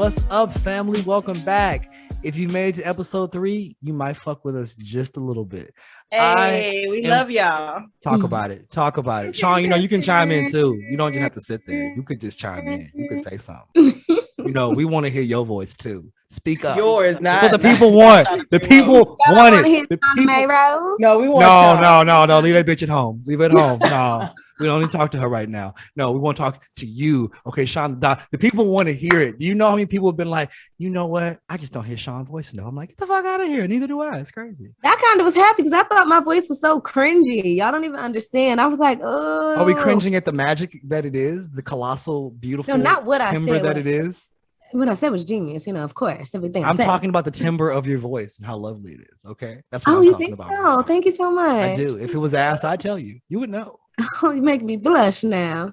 What's up, family? Welcome back. If you made it to episode 3, you might fuck with us just a little bit. Hey, we love y'all. Talk about it. Sean, you can chime in too. You don't just have to sit there. You could just chime in. You could say something. We want to hear your voice too. Speak up. Yours, not what the people want. The people want it. No, we want No. Leave that bitch at home. Leave it at home. No. We don't need to talk to her right now. No, we want to talk to you. Okay, Sean, the people want to hear it. Do you know how many people have been like, you know what? I just don't hear Sean's voice. No, I'm like, get the fuck out of here. Neither do I. It's crazy. I kind of was happy because I thought my voice was so cringy. Y'all don't even understand. I was like, oh. Are we cringing at the magic that it is? The colossal, beautiful not what I timbre said, that it is? What I said was genius, of course. Everything I'm talking about the timbre of your voice and how lovely it is. Okay. That's what I'm talking about. So? Thank you so much. I do. If it was ass, I'd tell you. You would know. Oh, you make me blush now.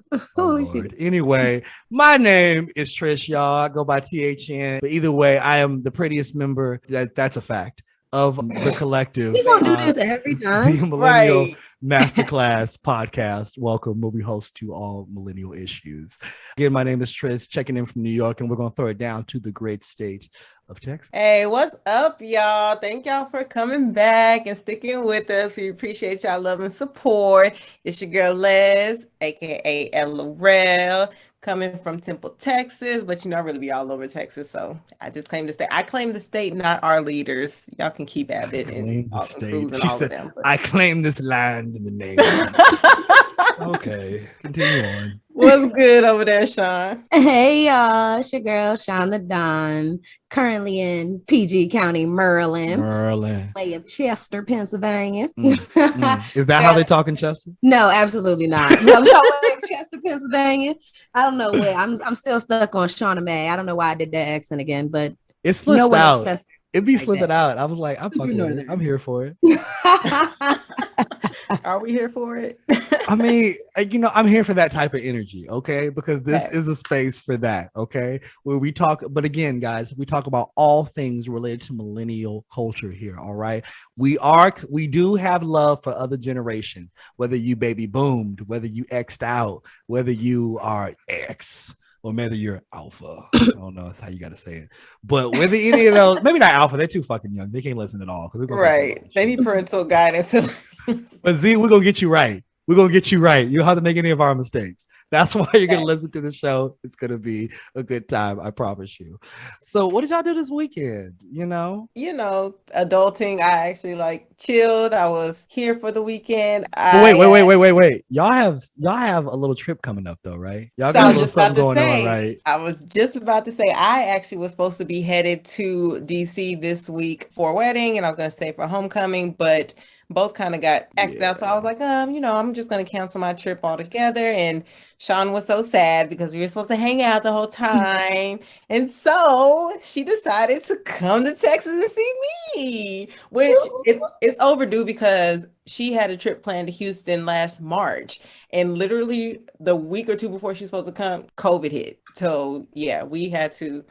Anyway, my name is Trish, y'all. I go by THN. But either way, I am the prettiest member. That's a fact of the collective. We gonna do this every time. The Millennial Masterclass podcast. Welcome, movie host to all millennial issues. Again, my name is Trish, checking in from New York, and we're gonna throw it down to the great state of Texas. Hey, what's up, y'all? Thank y'all for coming back and sticking with us. We appreciate y'all love and support. It's your girl Les, aka LRL, coming from Temple, Texas, but I really be all over Texas, so I just claim the state. I claim the state, not our leaders. Y'all can keep at it. And the state. She said, I claim this land in the name. Okay, continue on. What's good over there, Sean? Hey, y'all. It's your girl, Sean the Don, currently in PG County, Maryland. Way of Chester, Pennsylvania. Is that how they talk in Chester? No, absolutely not. No, way of Chester, Pennsylvania. I don't know where. I'm still stuck on Shauna May. I don't know why I did that accent again, but it slips out. It'd be slipping out. I was like, I'm fucking with it. I'm here for it. Are we here for it? I mean, I'm here for that type of energy, okay? Because this is a space for that, okay? Where we talk, but again, guys, we talk about all things related to millennial culture here, all right? We do have love for other generations, whether you baby boomed, whether you X'd out, whether you are X, or whether you're alpha. I don't know. That's how you got to say it. But whether any of those, maybe not alpha, they're too fucking young. They can't listen at all. Right. They need parental guidance. But Z, we're going to get you right. We're going to get you right. You don't have to make any of our mistakes. That's why you're going to listen to the show. It's going to be a good time. I promise you. So what did y'all do this weekend? Adulting. I actually chilled. I was here for the weekend. Wait. Y'all have a little trip coming up though, right? Y'all got a little something going on, right? I was just about to say, I actually was supposed to be headed to DC this week for a wedding, and I was going to stay for homecoming, but both kind of got X'd out. So I was like, I'm just going to cancel my trip altogether. And Sean was so sad because we were supposed to hang out the whole time. And so she decided to come to Texas and see me, which it's overdue because she had a trip planned to Houston last March. And literally the week or two before she's supposed to come, COVID hit. So yeah, we had to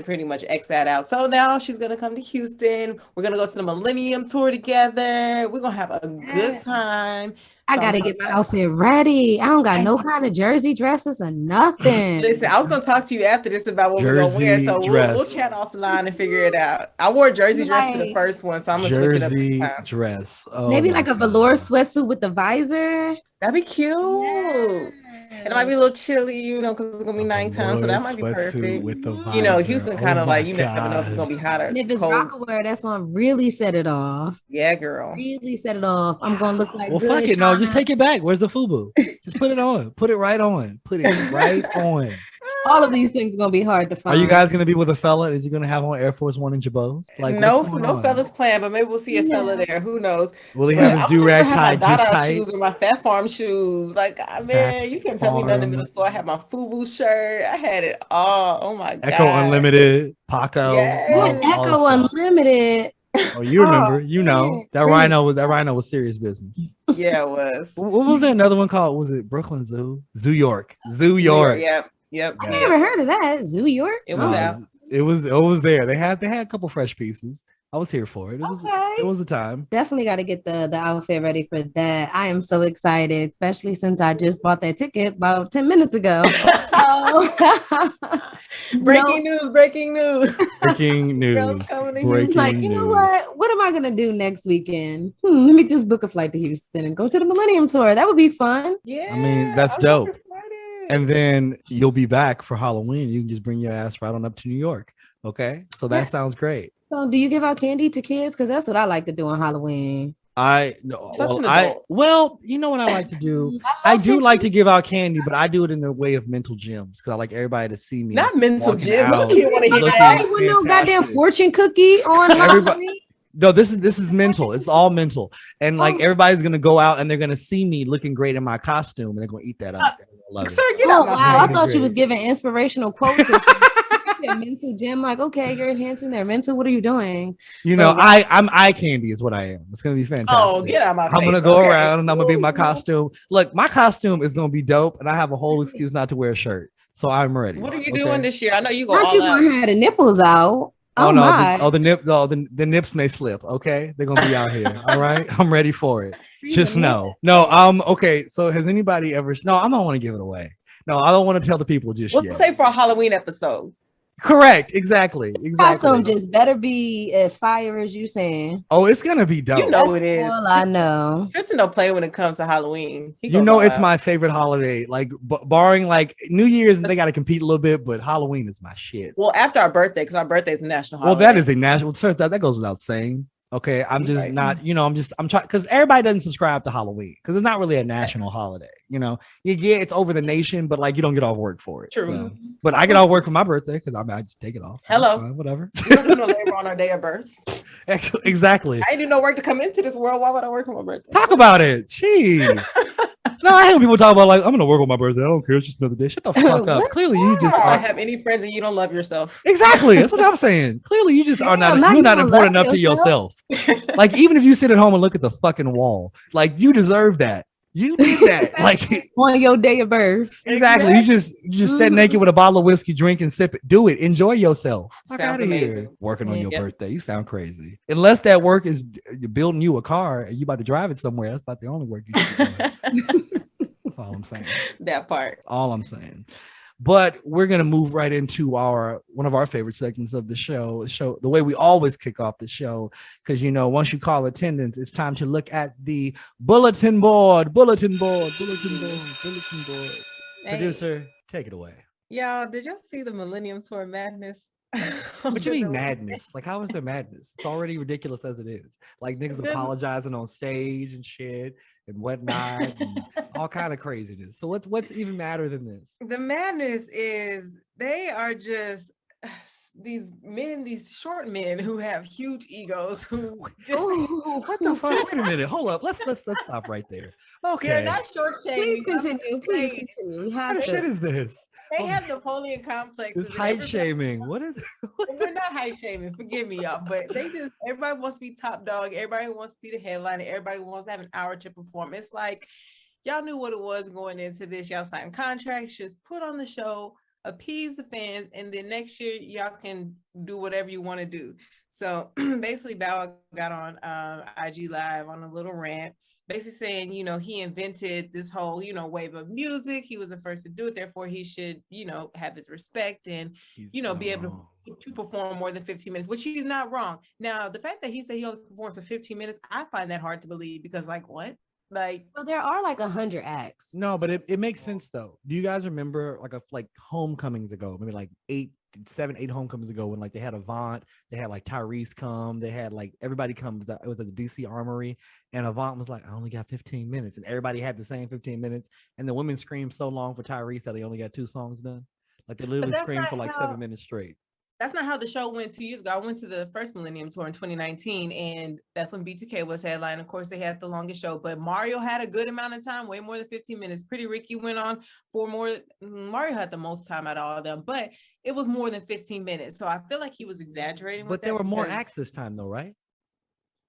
pretty much X that out. So now she's going to come to Houston. We're going to go to the Millennium tour together. We're going to have a good time. I got to get my outfit ready. I don't got no kind of jersey dresses or nothing. Listen, I was going to talk to you after this about what we're going to wear. So we'll chat offline and figure it out. I wore a jersey dress for the first one, so I'm going to switch it up this time. Dress. Oh, maybe like a velour sweatsuit with the visor. That'd be cute. Yeah. And it might be a little chilly, because it's gonna be nighttime, so that might be perfect. With the Houston kind of never know if it's gonna be hot or and if it's cold. Rockaware, that's gonna really set it off. Yeah, girl. Really set it off. I'm gonna look like. Well, fuck it, no, just take it back. Where's the FUBU? Just put it on. Put it right on. Put it right on. All of these things are gonna be hard to find. Are you guys gonna be with a fella? Is he gonna have on Air Force One and Jabos? No fellas planned, but maybe we'll see a fella there. Who knows? Will he have his do-rag tied just tight? Shoes and my Fat Farm shoes. Man, you can't tell me nothing in the store. I had my FUBU shirt. I had it all. Oh my god. Echo Unlimited, Paco. Yes. Echo Unlimited. Oh, you remember? That rhino was serious business. Yeah, it was. What was that another one called? Was it Brooklyn Zoo? Zoo York. Yep. I never heard of that. Zoo York. It was out. It was there. They had a couple fresh pieces. I was here for it. It was the time. Definitely got to get the outfit ready for that. I am so excited, especially since I just bought that ticket about 10 minutes ago. Breaking news. Breaking news. Like, you know what? What am I gonna do next weekend? Let me just book a flight to Houston and go to the Millennium Tour. That would be fun. Yeah, I mean, that's dope. And then you'll be back for Halloween. You can just bring your ass right on up to New York. Okay, so that sounds great. So, do you give out candy to kids? Because that's what I like to do on Halloween. You know what I like to do? I do like to give out candy, but I do it in the way of mental gems because I like everybody to see me. Not mental gems. No goddamn fortune cookie on Halloween. No, this is mental. It's all mental, and like everybody's gonna go out and they're gonna see me looking great in my costume, and they're gonna eat that up. Sir, get out. Wow, I thought you was giving inspirational quotes. Mental gem, like, okay, you're enhancing their mental. What are you doing? You know, I'm eye candy is what I am. It's gonna be fantastic. Oh, get out of my face. I'm gonna go around and I'm gonna be in my costume. Look, my costume is gonna be dope, and I have a whole excuse not to wear a shirt, so I'm ready. What are you doing this year? I know you gonna have the nipples out. The nips may slip. Okay, they're gonna be out here. All right, I'm ready for it. Just know. No, okay. So has anybody ever? No, I don't want to give it away. No, I don't want to tell the people just yet. Let's say for a Halloween episode. Correct. Exactly. Costume just better be as fire as you saying. Oh, it's gonna be dope. You know it is. Well, I know. Tristan don't play when it comes to Halloween. It's my favorite holiday. Like barring like New Year's, they got to compete a little bit, but Halloween is my shit. Well, after our birthday, because our birthday is a national holiday. Well, that is a national. That goes without saying. Okay, I'm just not, I'm trying because everybody doesn't subscribe to Halloween because it's not really a national holiday. It's over the nation, but like you don't get off work for it. True. So. But I get off work for my birthday because I just take it off. Hello. Whatever. We don't do no labor on our day of birth. Exactly. I do no work to come into this world. Why would I work on my birthday? Talk about it. Jeez. No, I hear people talk about like I'm gonna work on my birthday. I don't care. It's just another day. Shut the fuck up. Clearly, you just don't have any friends and you don't love yourself. Exactly. That's what I'm saying. Clearly, you just are not. You're not important enough to yourself. Like even if you sit at home and look at the fucking wall, like you deserve that. You did that, like on your day of birth. Exactly. You just sit naked with a bottle of whiskey, drink and sip it. Do it. Enjoy yourself. Fuck out of here. Working on your birthday. You sound crazy. Unless that work is building you a car and you about to drive it somewhere. That's about the only work you should do. That's all I'm saying. That part. All I'm saying. But we're gonna move right into one of our favorite segments of the show, the way we always kick off the show, because once you call attendance, it's time to look at the bulletin board. Hey. Producer, take it away. Y'all, did y'all see the Millennium Tour madness? What you mean madness? Like, how is there madness? It's already ridiculous as it is. Like niggas apologizing on stage and shit and whatnot and all kind of craziness. So what's even madder than this? The madness is they are just these short men who have huge egos who just what the fuck? Wait a minute. Hold up. Let's stop right there. Okay. They're not short shaming. Please continue. What shit is this? They have Napoleon complexes. It's height shaming. What is it? We're not height shaming. Forgive me, y'all. But everybody wants to be top dog. Everybody wants to be the headliner. Everybody wants to have an hour to perform. It's like y'all knew what it was going into this. Y'all signed contracts. Just put on the show, appease the fans, and then next year y'all can do whatever you want to do. So basically, Bow got on IG Live on a little rant, basically saying, he invented this whole, wave of music. He was the first to do it. Therefore, he should, have his respect and, be able to perform more than 15 minutes, which he's not wrong. Now, the fact that he said he only performs for 15 minutes, I find that hard to believe because what? Well, there are 100 acts. No, but it makes sense though. Do you guys remember like homecomings ago, maybe like 7, 8 homecomings ago when they had Avant, they had Tyrese come, they had everybody come with the DC Armory, and Avant was like, I only got 15 minutes, and everybody had the same 15 minutes, and the women screamed so long for Tyrese that they only got 2 songs done. They literally screamed for 7 minutes straight. That's not how the show went 2 years ago. I went to the first Millennium Tour in 2019, and that's when B2K was headline. Of course, they had the longest show, but Mario had a good amount of time, way more than 15 minutes. Pretty Ricky went on for more. Mario had the most time out of all of them, but it was more than 15 minutes. So I feel like he was exaggerating. But there were more acts this time, though, right?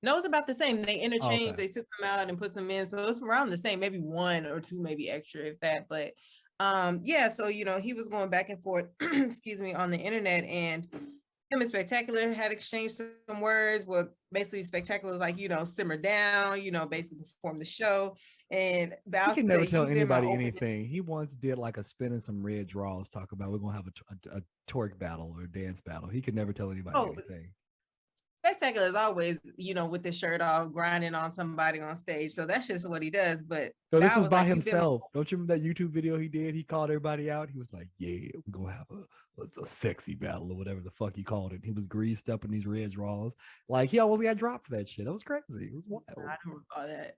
No, it's about the same. They interchanged. Okay. They took them out and put them in, so it's around the same. Maybe 1 or 2, maybe extra, if that. But so he was going back and forth, excuse me, on the internet, and him and Spectacular had exchanged some words. Well, basically, Spectacular was like, simmer down, basically perform the show. And Bow can never tell anybody anything. He once did like a spin and some red draws. Talk about we're gonna have a twerk battle or a dance battle. He could never tell anybody anything. Spectacular is always, with the shirt off, grinding on somebody on stage. So that's just what he does. But so this was by himself. Don't you remember that YouTube video he did? He called everybody out. He was like, "Yeah, we're gonna have a sexy battle or whatever the fuck he called it." He was greased up in these red draws. Like he almost got dropped for that shit. That was crazy. It was wild. I don't recall that.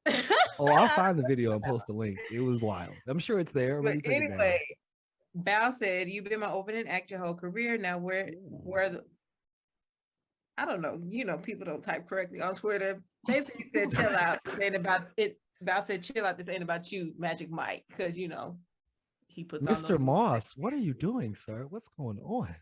I'll find the video and post the link. It was wild. I'm sure it's there. But anyway, Bow said, "You've been my opening act your whole career. Now where the I don't know. People don't type correctly on Twitter. Basically said, chill out. This ain't about it. Val said, chill out. This ain't about you, Magic Mike. Because, he puts Mr. Moss, what are you doing, sir? What's going on?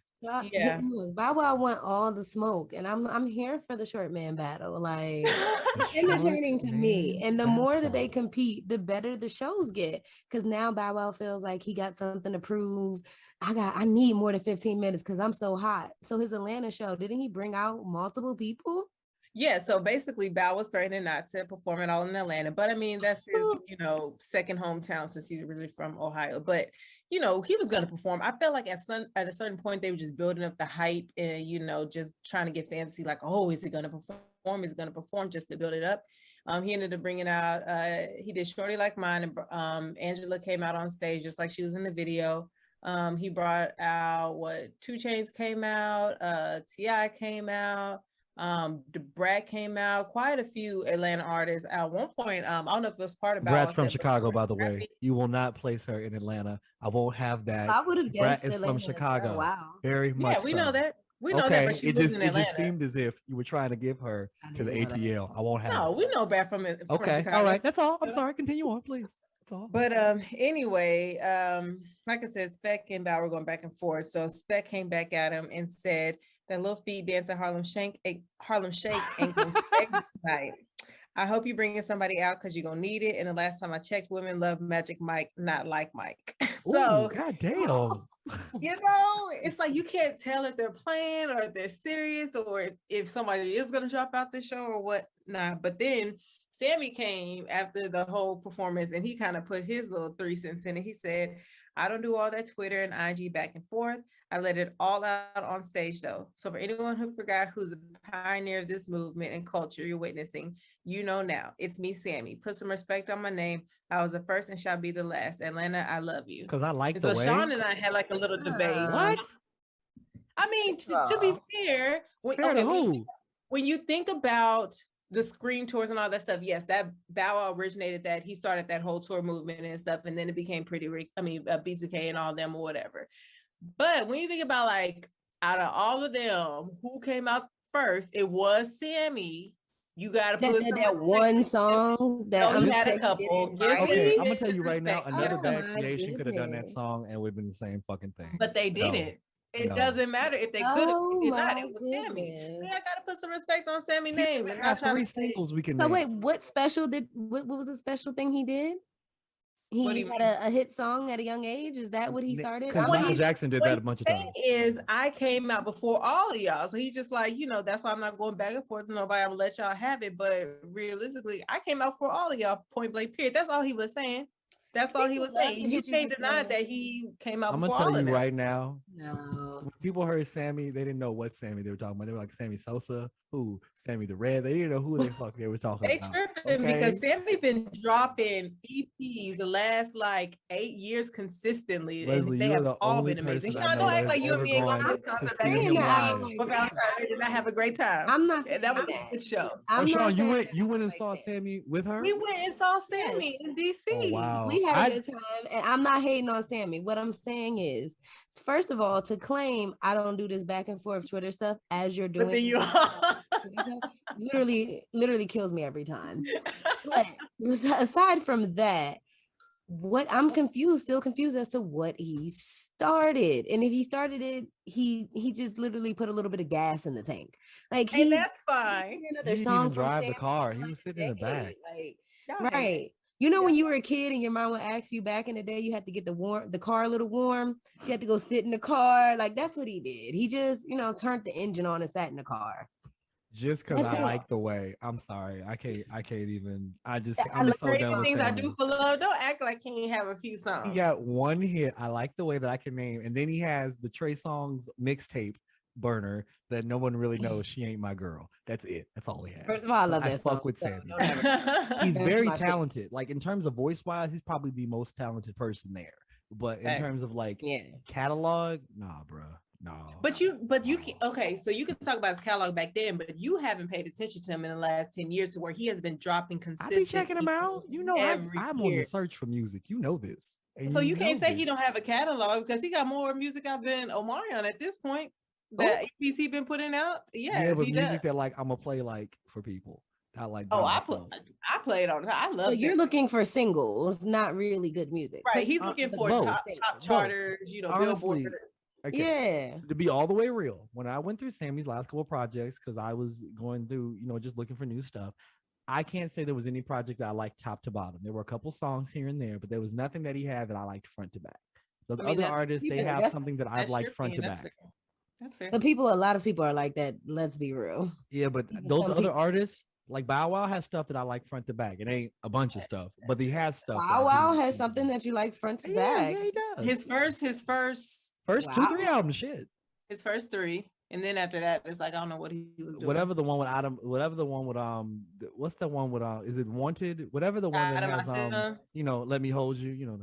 Yeah. Bow Wow want all the smoke. And I'm here for the short man battle. Like, it's entertaining to me. And the more that they compete, the better the shows get. Because now Bow Wow feels like he got something to prove. I need more than 15 minutes because I'm so hot. So his Atlanta show, didn't he bring out multiple people? Yeah, so basically Bow was threatening not to perform it all in Atlanta. But I mean, that's his, second hometown since he's originally from Ohio. But, he was going to perform. I felt like at a certain point, they were just building up the hype and, just trying to get fans to see like, oh, is he going to perform? Is he going to perform just to build it up? He ended up bringing out, he did Shorty Like Mine. And Angela came out on stage just like she was in the video. He brought out 2 Chainz came out, T.I. came out. The Brat came out, quite a few Atlanta artists. At one point, I don't know if it was part of Brat's from Chicago, by the way. You will not place her in Atlanta. I won't have that. I would have guessed Brat is from Chicago. Oh, wow. Very much. Yeah, we know that. We know that, but she lives in Atlanta. It just seemed as if you were trying to give her to the ATL. I won't have. No, we know Brat from Chicago. All right, that's all. I'm sorry. Continue on, please. But anyway, like I said, Spec and Bow were going back and forth. So Spec came back at him and said that little feet dance at Harlem Shake ain't gonna tonight. I hope you're bringing somebody out because you're gonna need it. And the last time I checked, women love Magic Mike, not like Mike. So goddamn. It's like you can't tell if they're playing or if they're serious or if somebody is gonna drop out the show or whatnot. But then Sammy came after the whole performance and he kind of put his little 3 cents in it. He said, I don't do all that Twitter and IG back and forth. I let it all out on stage though. So for anyone who forgot who's the pioneer of this movement and culture you're witnessing, now. It's me, Sammy. Put some respect on my name. I was the first and shall be the last. Atlanta, I love you. Because I like the way. So Sean and I had like a little debate. What? I mean, to be fair, when you think about the screen tours and all that stuff, yes, that Bow Wow originated that. He started that whole tour movement and stuff, and then it became B2K and all them or whatever. But when you think about like out of all of them, who came out first, it was Sammy. You got to put that one song that he had a couple. Okay, I'm gonna tell you right now, another bad creation could have done that song and it would have been the same fucking thing. But they didn't. It doesn't matter if they could have. It did not. It was Sammy. See, I gotta put some respect on Sammy's name. We have 3 singles we can. So wait, what was the special thing he did? He had a hit song at a young age. Is that what he started? Because Michael Jackson did that a bunch of times. I came out before all of y'all, so he's just like, that's why I'm not going back and forth to nobody. I'm gonna let y'all have it. But realistically, I came out for all of y'all. Point blank. Period. That's all he was saying. That's all he was saying. You can't deny that he came out. I'm gonna tell you right now. No. When people heard Sammy, they didn't know what Sammy they were talking about. They were like Sammy Sosa, who Sammy the Red. They didn't know who the fuck they were talking about. They tripping because Sammy been dropping EPs the last like 8 years consistently, Leslie, and they have all been amazing. Sean, don't act like you and me ain't going to this concert and I have a great time. I'm not. That was a good show. Sean, you went and saw Sammy with her. We went and saw Sammy in DC. Oh, wow. We had a good time, and I'm not hating on Sammy. What I'm saying is, first of all, to claim I don't do this back and forth Twitter stuff as you're doing, but then you literally kills me every time. But aside from that, what I'm still confused as to what he started. And if he started it, he just literally put a little bit of gas in the tank. Like and that's fine. Another he didn't song even drive the car. He was sitting in the back. Right. You know, when you were a kid and your mom would ask you back in the day, you had to get the car a little warm. You had to go sit in the car. Like that's what he did. He just, turned the engine on and sat in the car. Just because I like the way. I'm sorry. I can't even. I'm so done with things I Sammy. do for love. Don't act like he ain't have a few songs. He got one hit. I like the way that I can name. And then he has the Trey Songz mixtape burner that no one really knows. She Ain't My Girl. That's it. That's all he has. First of all, I love that song. Fuck with Sammy. He's very talented. Like in terms of voice wise, he's probably the most talented person there. But in terms of like catalog, nah, bro. No. But you can, okay, so you can talk about his catalog back then, but you haven't paid attention to him in the last 10 years to where he has been dropping consistent. I be checking him out. You know, I'm on the search for music. You know this. So you can't say he don't have a catalog because he got more music out than Omarion at this point. The EPs he been putting out. Yeah, but music that like I'm gonna play like for people. Not like I play it all the time. I love. So you're looking for singles, not really good music, right? He's looking for top charters. Honestly, Billboard. Okay. Yeah. To be all the way real, when I went through Sammy's last couple of projects, because I was going through, just looking for new stuff, I can't say there was any project that I liked top to bottom. There were a couple songs here and there, but there was nothing that he had that I liked front to back. The other artists, they have something that I've liked front to back. That's fair. But a lot of people are like that. Let's be real. Yeah, but those other artists, like Bow Wow has stuff that I like front to back. It ain't a bunch of stuff, but he has stuff. Bow Wow has something that you like front to back. Yeah, he does. His first 2-3 albums, shit. His first 3, and then after that, it's like I don't know what he was doing. Whatever the one with Adam, whatever the one with what's the one with is it Wanted? Whatever the one that has Let Me Hold You.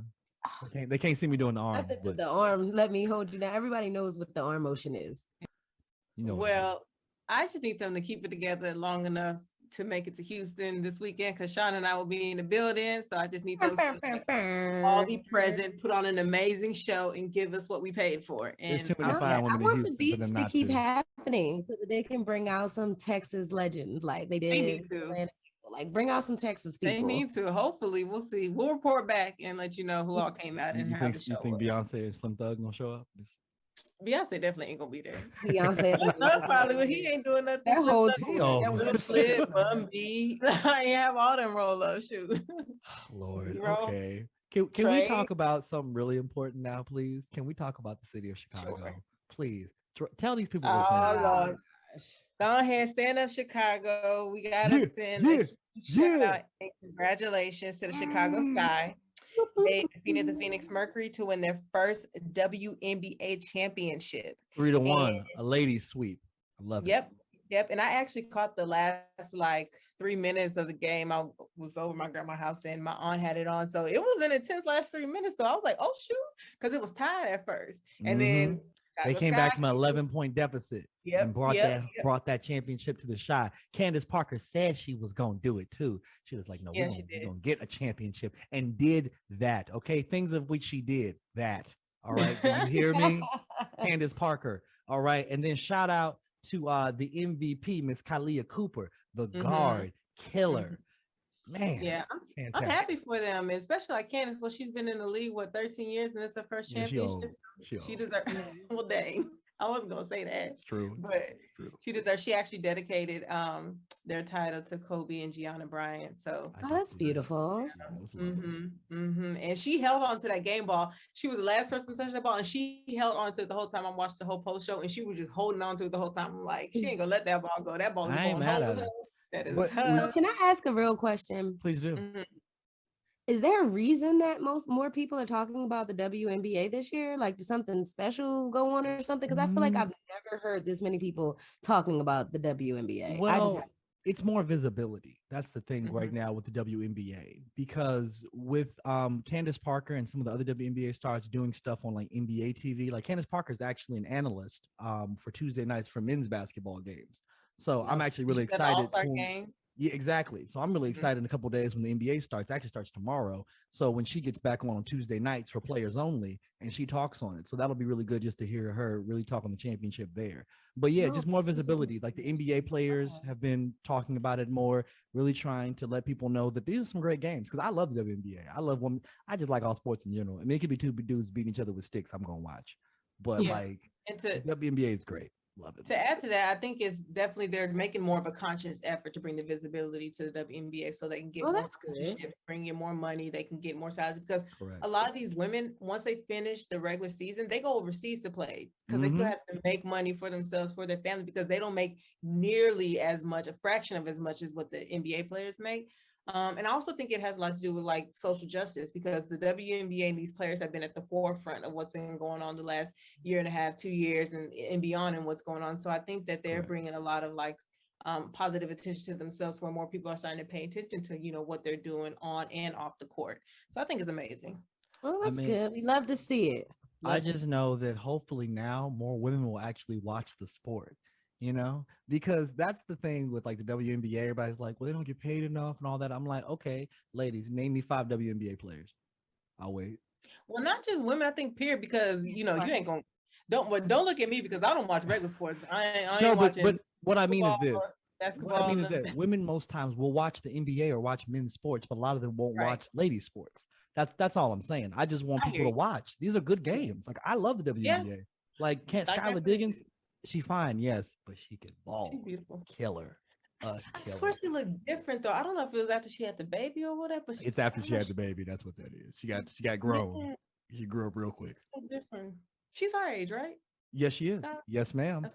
They can't see me doing the arm. The arm, let me hold you. Now everybody knows what the arm motion is. Well, I just need them to keep it together long enough to make it to Houston this weekend because Sean and I will be in the building. So I just need them to all be present, put on an amazing show, and give us what we paid for. And there's too many fine women in Houston the beats for them not to keep happening so that they can bring out some Texas legends like they did. They need to. Like bring out some Texas people. They need to. Hopefully, we'll see. We'll report back and let you know who all came out and how the show. You think Beyonce and Slim Thug gonna show up? Beyonce definitely ain't gonna be there. Beyonce probably, but he ain't doing nothing. That whole team. That Flip, Bun B. I ain't have all them roll up shoes. Lord, okay. Can we talk about something really important now, please? Can we talk about the city of Chicago, please? Tell these people. Oh Lord. Go ahead, stand up, Chicago. We gotta send shout out and congratulations to the Chicago Sky. They defeated the Phoenix Mercury to win their first WNBA championship. 3-1, a ladies sweep. I love it. Yep. And I actually caught the last 3 minutes of the game. I was over my grandma's house and my aunt had it on. So it was an intense last 3 minutes though. I was like, oh shoot, because it was tied at first. And then they came back from an 11-point deficit and brought that championship to the Shy. Candace Parker said she was going to do it too. She was like, no, we're going to get a championship, and did that. Okay. Things of which she did that. All right. Do you hear me? Candace Parker. All right. And then shout out to the MVP, Miss Kalia Cooper, the guard killer. Man, yeah, I'm happy for them, especially like Candace. Well, she's been in the league 13 years, and it's her first championship. She deserves. Well, dang, I wasn't gonna say that. True, but she deserves. She actually dedicated their title to Kobe and Gianna Bryant. So that's beautiful. And she held on to that game ball. She was the last person to touch that ball, and she held on to it the whole time. I watched the whole post show, and she was just holding on to it the whole time. I'm like, she ain't gonna let that ball go. That ball is going home. That is so can I ask a real question? Please do. Is there a reason that more people are talking about the WNBA this year? Like, did something special go on or something? Because I feel like I've never heard this many people talking about the WNBA. Well, it's more visibility. That's the thing right now with the WNBA, because with Candace Parker and some of the other WNBA stars doing stuff on like NBA TV, like Candace Parker is actually an analyst for Tuesday nights for men's basketball games. So I'm actually really excited. Yeah, exactly. So I'm really excited in a couple of days when the NBA starts. It actually starts tomorrow. So when she gets back on Tuesday nights for players only, and she talks on it. So that'll be really good just to hear her really talk on the championship there. But yeah, just more visibility. Like the NBA players have been talking about it more, really trying to let people know that these are some great games. Because I love the WNBA. I just like all sports in general. I mean, it could be two dudes beating each other with sticks. I'm gonna watch. But the WNBA is great. Love it. To add to that, I think it's definitely they're making more of a conscious effort to bring the visibility to the WNBA so they can get more that's good. bring in more money, they can get more salaries because Correct. a lot of these women, once they finish the regular season, they go overseas to play because they still have to make money for themselves, for their family, because they don't make nearly as much, a fraction of as much as what the NBA players make. And I also think it has a lot to do with like social justice because the WNBA and these players have been at the forefront of what's been going on the last year and a half, 2 years and beyond and what's going on. So I think that they're bringing a lot of like positive attention to themselves where more people are starting to pay attention to, you know, what they're doing on and off the court. So I think it's amazing. Well, that's good. We love to see it. I just know that hopefully now more women will actually watch the sport. You know, because that's the thing with like the WNBA. Everybody's like, well, they don't get paid enough and all that. I'm like, okay, ladies, name me 5 WNBA players. I'll wait. Well, not just women, I think period, because you know, you ain't gonna don't look at me because I don't watch regular sports. I ain't watching. But what I mean is this. Basketball, what I mean is that women most times will watch the NBA or watch men's sports, but a lot of them won't watch ladies' sports. That's all I'm saying. I just want people to watch. These are good games. Like I love the WNBA. Yeah. Like Skylar Diggins. She fine, yes, but she could ball. She's beautiful. Killer. I swear she looked different though. I don't know if it was after she had the baby or whatever. But it's after she had the baby. That's what that is. She got grown. Yeah. She grew up real quick. So different. She's our age, right? Yes, she is. Yes, ma'am.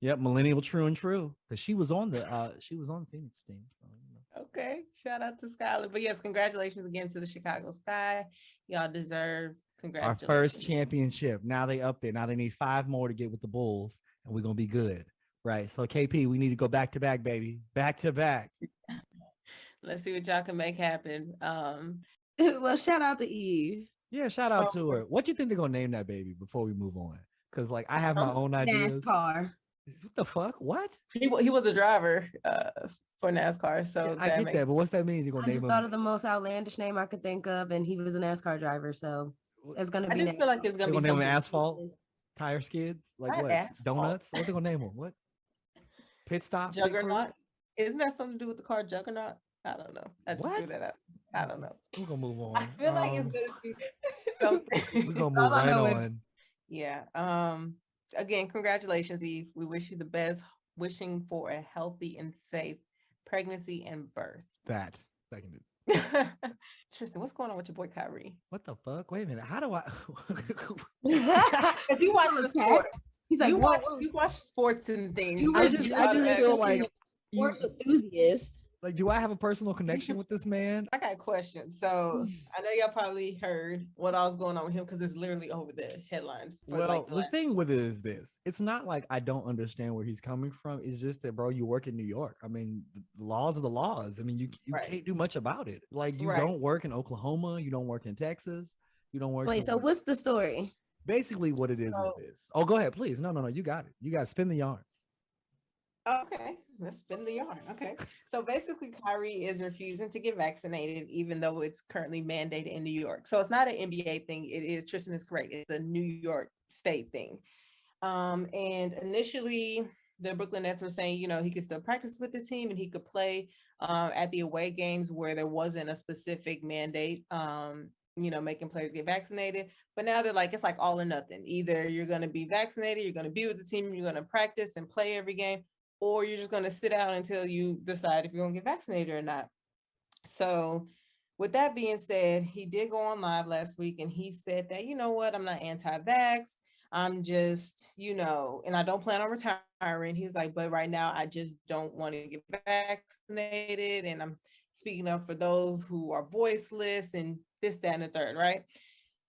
Yep, millennial, true and true. Because she was on the Phoenix team. So, you know. Okay, shout out to Skylar. But yes, congratulations again to the Chicago Sky. Y'all deserve congratulations. Our first championship. Now they up there. Now they need 5 more to get with the Bulls. And we're gonna be good, right? So KP, we need to go back to back, baby, back to back. Let's see what y'all can make happen. Well, shout out to Eve. Yeah, shout out to her. What do you think they're gonna name that baby before we move on? Because like I have my own ideas. NASCAR. What the fuck? What? He was a driver for NASCAR, so yeah, I get that, but what's that mean? You're gonna I just thought of the most outlandish name I could think of, and he was a NASCAR driver, so it's gonna be. I just feel like it's gonna be name him Asphalt. Tire skids, like what? Asphalt. Donuts? What they gonna name them? What? Pit stop? Juggernaut? Isn't that something to do with the car Juggernaut? I don't know. I just threw that up. I don't know. We're gonna move on. I feel like it's gonna be something. We're gonna move right on. Yeah. Again, congratulations, Eve. We wish you the best. Wishing for a healthy and safe pregnancy and birth. That seconded. Tristan, what's going on with your boy Kyrie? What the fuck? Wait a minute. How do I? Because you watch the sport. He's like, you watch sports and things. I just feel like sports enthusiast. Like, do I have a personal connection with this man? I got questions. So I know y'all probably heard what all was going on with him because it's literally over the headlines. Well, the thing with it is this. It's not like I don't understand where he's coming from. It's just that, bro, you work in New York. I mean, the laws are the laws. I mean, you can't do much about it. Like, you don't work in Oklahoma. You don't work in Texas. You don't work. Wait, so what's the story? Basically, what it is this. Oh, go ahead, please. No, you got it. You got to spin the yarn. Okay, let's spin the yarn. Okay, so basically Kyrie is refusing to get vaccinated even though it's currently mandated in New York. So it's not an NBA thing. It is, Tristan is correct, it's a New York state thing. And initially the Brooklyn Nets were saying, you know, he could still practice with the team and he could play at the away games where there wasn't a specific mandate, you know, making players get vaccinated. But now they're like, it's like all or nothing. Either you're going to be vaccinated, you're going to be with the team, you're going to practice and play every game, or you're just going to sit out until you decide if you're going to get vaccinated or not. So with that being said, he did go on live last week and he said that, you know what, I'm not anti-vax. I'm just, you know, and I don't plan on retiring. He was like, but right now I just don't want to get vaccinated. And I'm speaking up for those who are voiceless and this, that, and the third, right?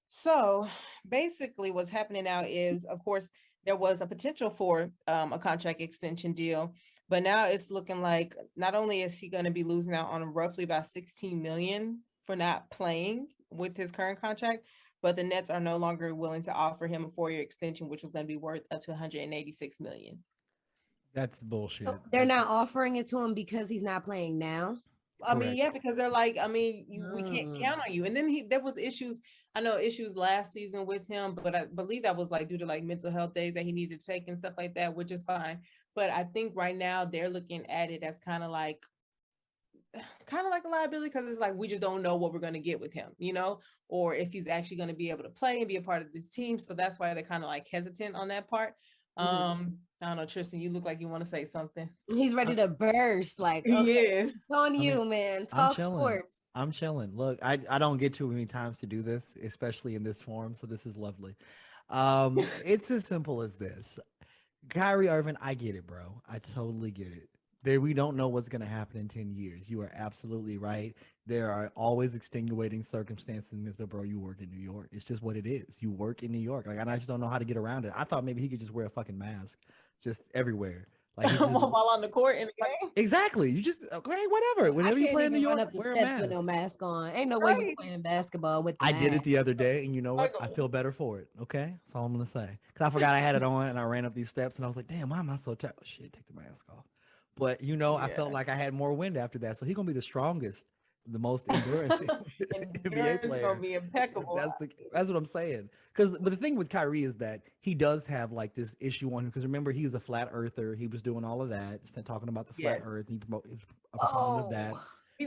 So basically what's happening now is, of course, there was a potential for a contract extension deal, but now it's looking like not only is he going to be losing out on roughly about 16 million for not playing with his current contract, but the Nets are no longer willing to offer him a 4-year extension, which was going to be worth up to 186 million. That's bullshit. So they're not offering it to him because he's not playing now. I mean, yeah, because they're like, I mean, we can't count on you. And then there was issues. I know issues last season with him, but I believe that was like due to like mental health days that he needed to take and stuff like that, which is fine. But I think right now they're looking at it as kind of like a liability because it's like we just don't know what we're going to get with him, you know, or if he's actually going to be able to play and be a part of this team. So that's why they're kind of like hesitant on that part. I don't know, Tristan, you look like you want to say something. He's ready to burst. Like, okay, Yes. it's on you, man. Talk sports. I'm chilling. Look, I don't get too many times to do this, especially in this forum. So this is lovely. It's as simple as this. Kyrie Irving, I get it, bro. I totally get it. We don't know what's going to happen in 10 years. You are absolutely right. There are always extenuating circumstances in this, but bro, you work in New York. It's just what it is. You work in New York. Like, I just don't know how to get around it. I thought maybe he could just wear a fucking mask just everywhere. Like while on the court in the game. Exactly. You just okay, whatever. Whenever you play in New York, run up the wear steps a mask with no mask on. Ain't no way you're playing basketball with the I mask. did it the other day, and you know what? I feel better for it. Okay, that's all I'm gonna say. Cause I forgot I had it on, and I ran up these steps, and I was like, "Damn, why am I so tired?" Oh, shit, take the mask off. But I felt like I had more wind after that, so he's gonna be the strongest, the most endurance NBA player. Gonna be impeccable. That's what I'm saying. But the thing with Kyrie is that he does have like this issue on him. Because remember, he's a flat earther. He was doing all of that, just talking about the flat Earth. He was a proponent of that.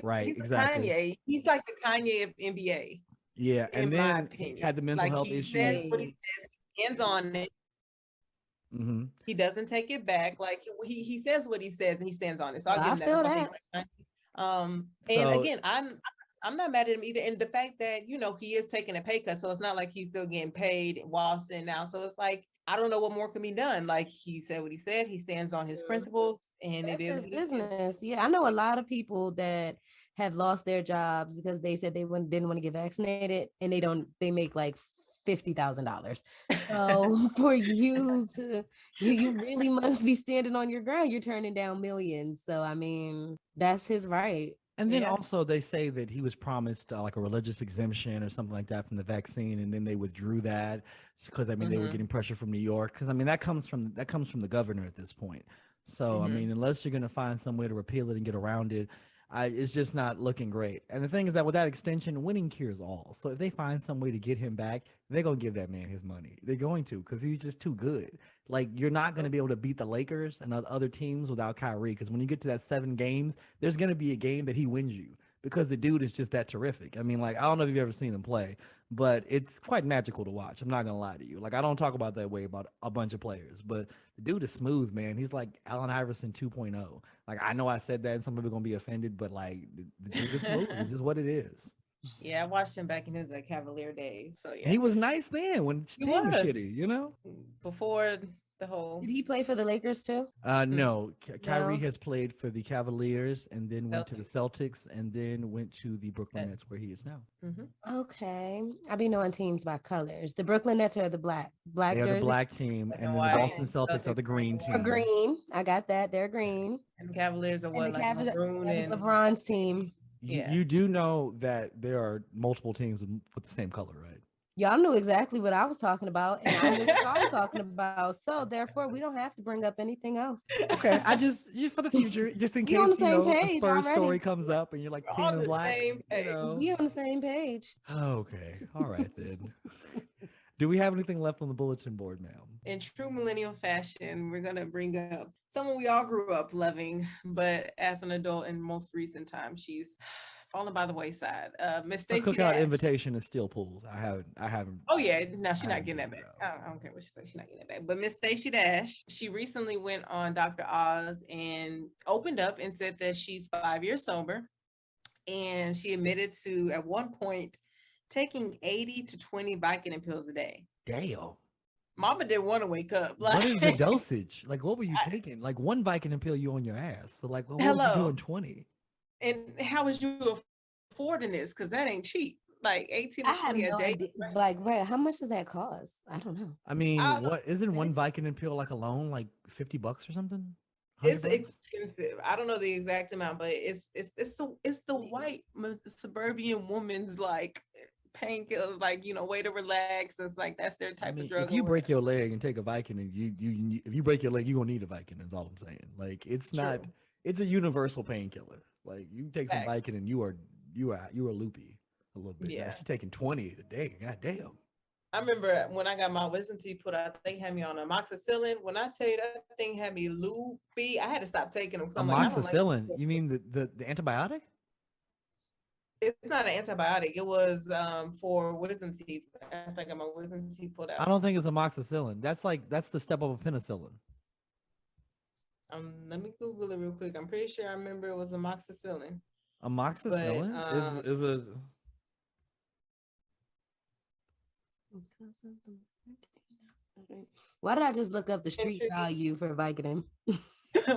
Right, exactly. Kanye. He's like the Kanye of NBA. Yeah, and then he had the mental health issues. He says what he says, hands on it. Mm-hmm. He doesn't take it back. Like he says what he says and he stands on it. So I'll give him that. And again, I'm not mad at him either. And the fact that he is taking a pay cut, so it's not like he's still getting paid while sitting out. So it's like I don't know what more can be done. Like he said what he said. He stands on his principles, and That's it is his business. Yeah, I know a lot of people that have lost their jobs because they said they didn't want to get vaccinated, and they make like $50,000. So for you to, you really must be standing on your ground. You're turning down millions. So I mean, that's his right. And then also they say that he was promised like a religious exemption or something like that from the vaccine, and then they withdrew that because they were getting pressure from New York. Because that comes from the governor at this point. So I mean, unless you're going to find some way to repeal it and get around it, it's just not looking great. And the thing is that with that extension, winning cures all. So if they find some way to get him back, they're going to give that man his money. They're going to, because he's just too good. Like, you're not going to be able to beat the Lakers and other teams without Kyrie, because when you get to that 7 games, there's going to be a game that he wins you, because the dude is just that terrific. I mean, like, I don't know if you've ever seen him play, but it's quite magical to watch. I'm not going to lie to you. Like, I don't talk about that way about a bunch of players, but the dude is smooth, man. He's like Allen Iverson 2.0. Like, I know I said that and some people are going to be offended, but like, the dude is smooth. It's just what it is. Yeah, I watched him back in his Cavalier days. So yeah, he was nice then when his team was shitty, before the whole. Did he play for the Lakers too? No. Kyrie has played for the Cavaliers and then went to the Celtics and then went to the Brooklyn Nets, where he is now. Okay, I be knowing teams by colors. The Brooklyn Nets are the black They're jersey. the black team, and then the Boston Celtics are the green team. Green, I got that. They're green. And the Cavaliers are what, like maroon and the bronze team. You do know that there are multiple teams with the same color, right? Y'all knew exactly what I was talking about, and I knew what I was talking about. So therefore, we don't have to bring up anything else. Okay, just for the future, just in case a Spurs story comes up and you're like team in black. We on the same page. Okay, all right then. Do we have anything left on the bulletin board, ma'am? In true millennial fashion, we're gonna bring up someone we all grew up loving, but as an adult in most recent time, she's fallen by the wayside. Miss Stacey Cookout invitation is still pulled. I haven't. Oh yeah, no, she's not getting that back. I don't care what she says, she's not getting that back. But Miss Stacey Dash, she recently went on Dr. Oz and opened up and said that she's 5 years sober, and she admitted to at one point taking 80 to 20 Vicodin pills a day. Damn. Mama didn't want to wake up. Like, what is the dosage? Like, what were you taking? Like, one Vicodin pill, you on your ass. So, like, what were you doing 20? And how was you affording this? Because that ain't cheap. Like 18 to 20 a day. Idea. Like, how much does that cost? I don't know. I mean, isn't one Vicodin pill like alone like $50 or something? It's expensive. I don't know the exact amount, but it's the white suburban woman's like painkillers, like way to relax. It's like that's their type of drug. If you break your leg and take a Vicodin, if you break your leg, you're gonna need a Vicodin. Is all I'm saying. Like it's not. It's a universal painkiller. Like you take some Vicodin, you are loopy a little bit. Yeah, you're taking 20 a day. God damn. I remember when I got my wisdom teeth put out, they had me on amoxicillin. When I tell you that thing had me loopy, I had to stop taking them. Amoxicillin? You mean the antibiotic? It's not an antibiotic. It was for wisdom teeth. I think I got my wisdom teeth pulled out. I don't think it's amoxicillin. That's the step of a penicillin. Let me Google it real quick. I'm pretty sure I remember it was amoxicillin. But Amoxicillin is a Why did I just look up the street value for Vicodin?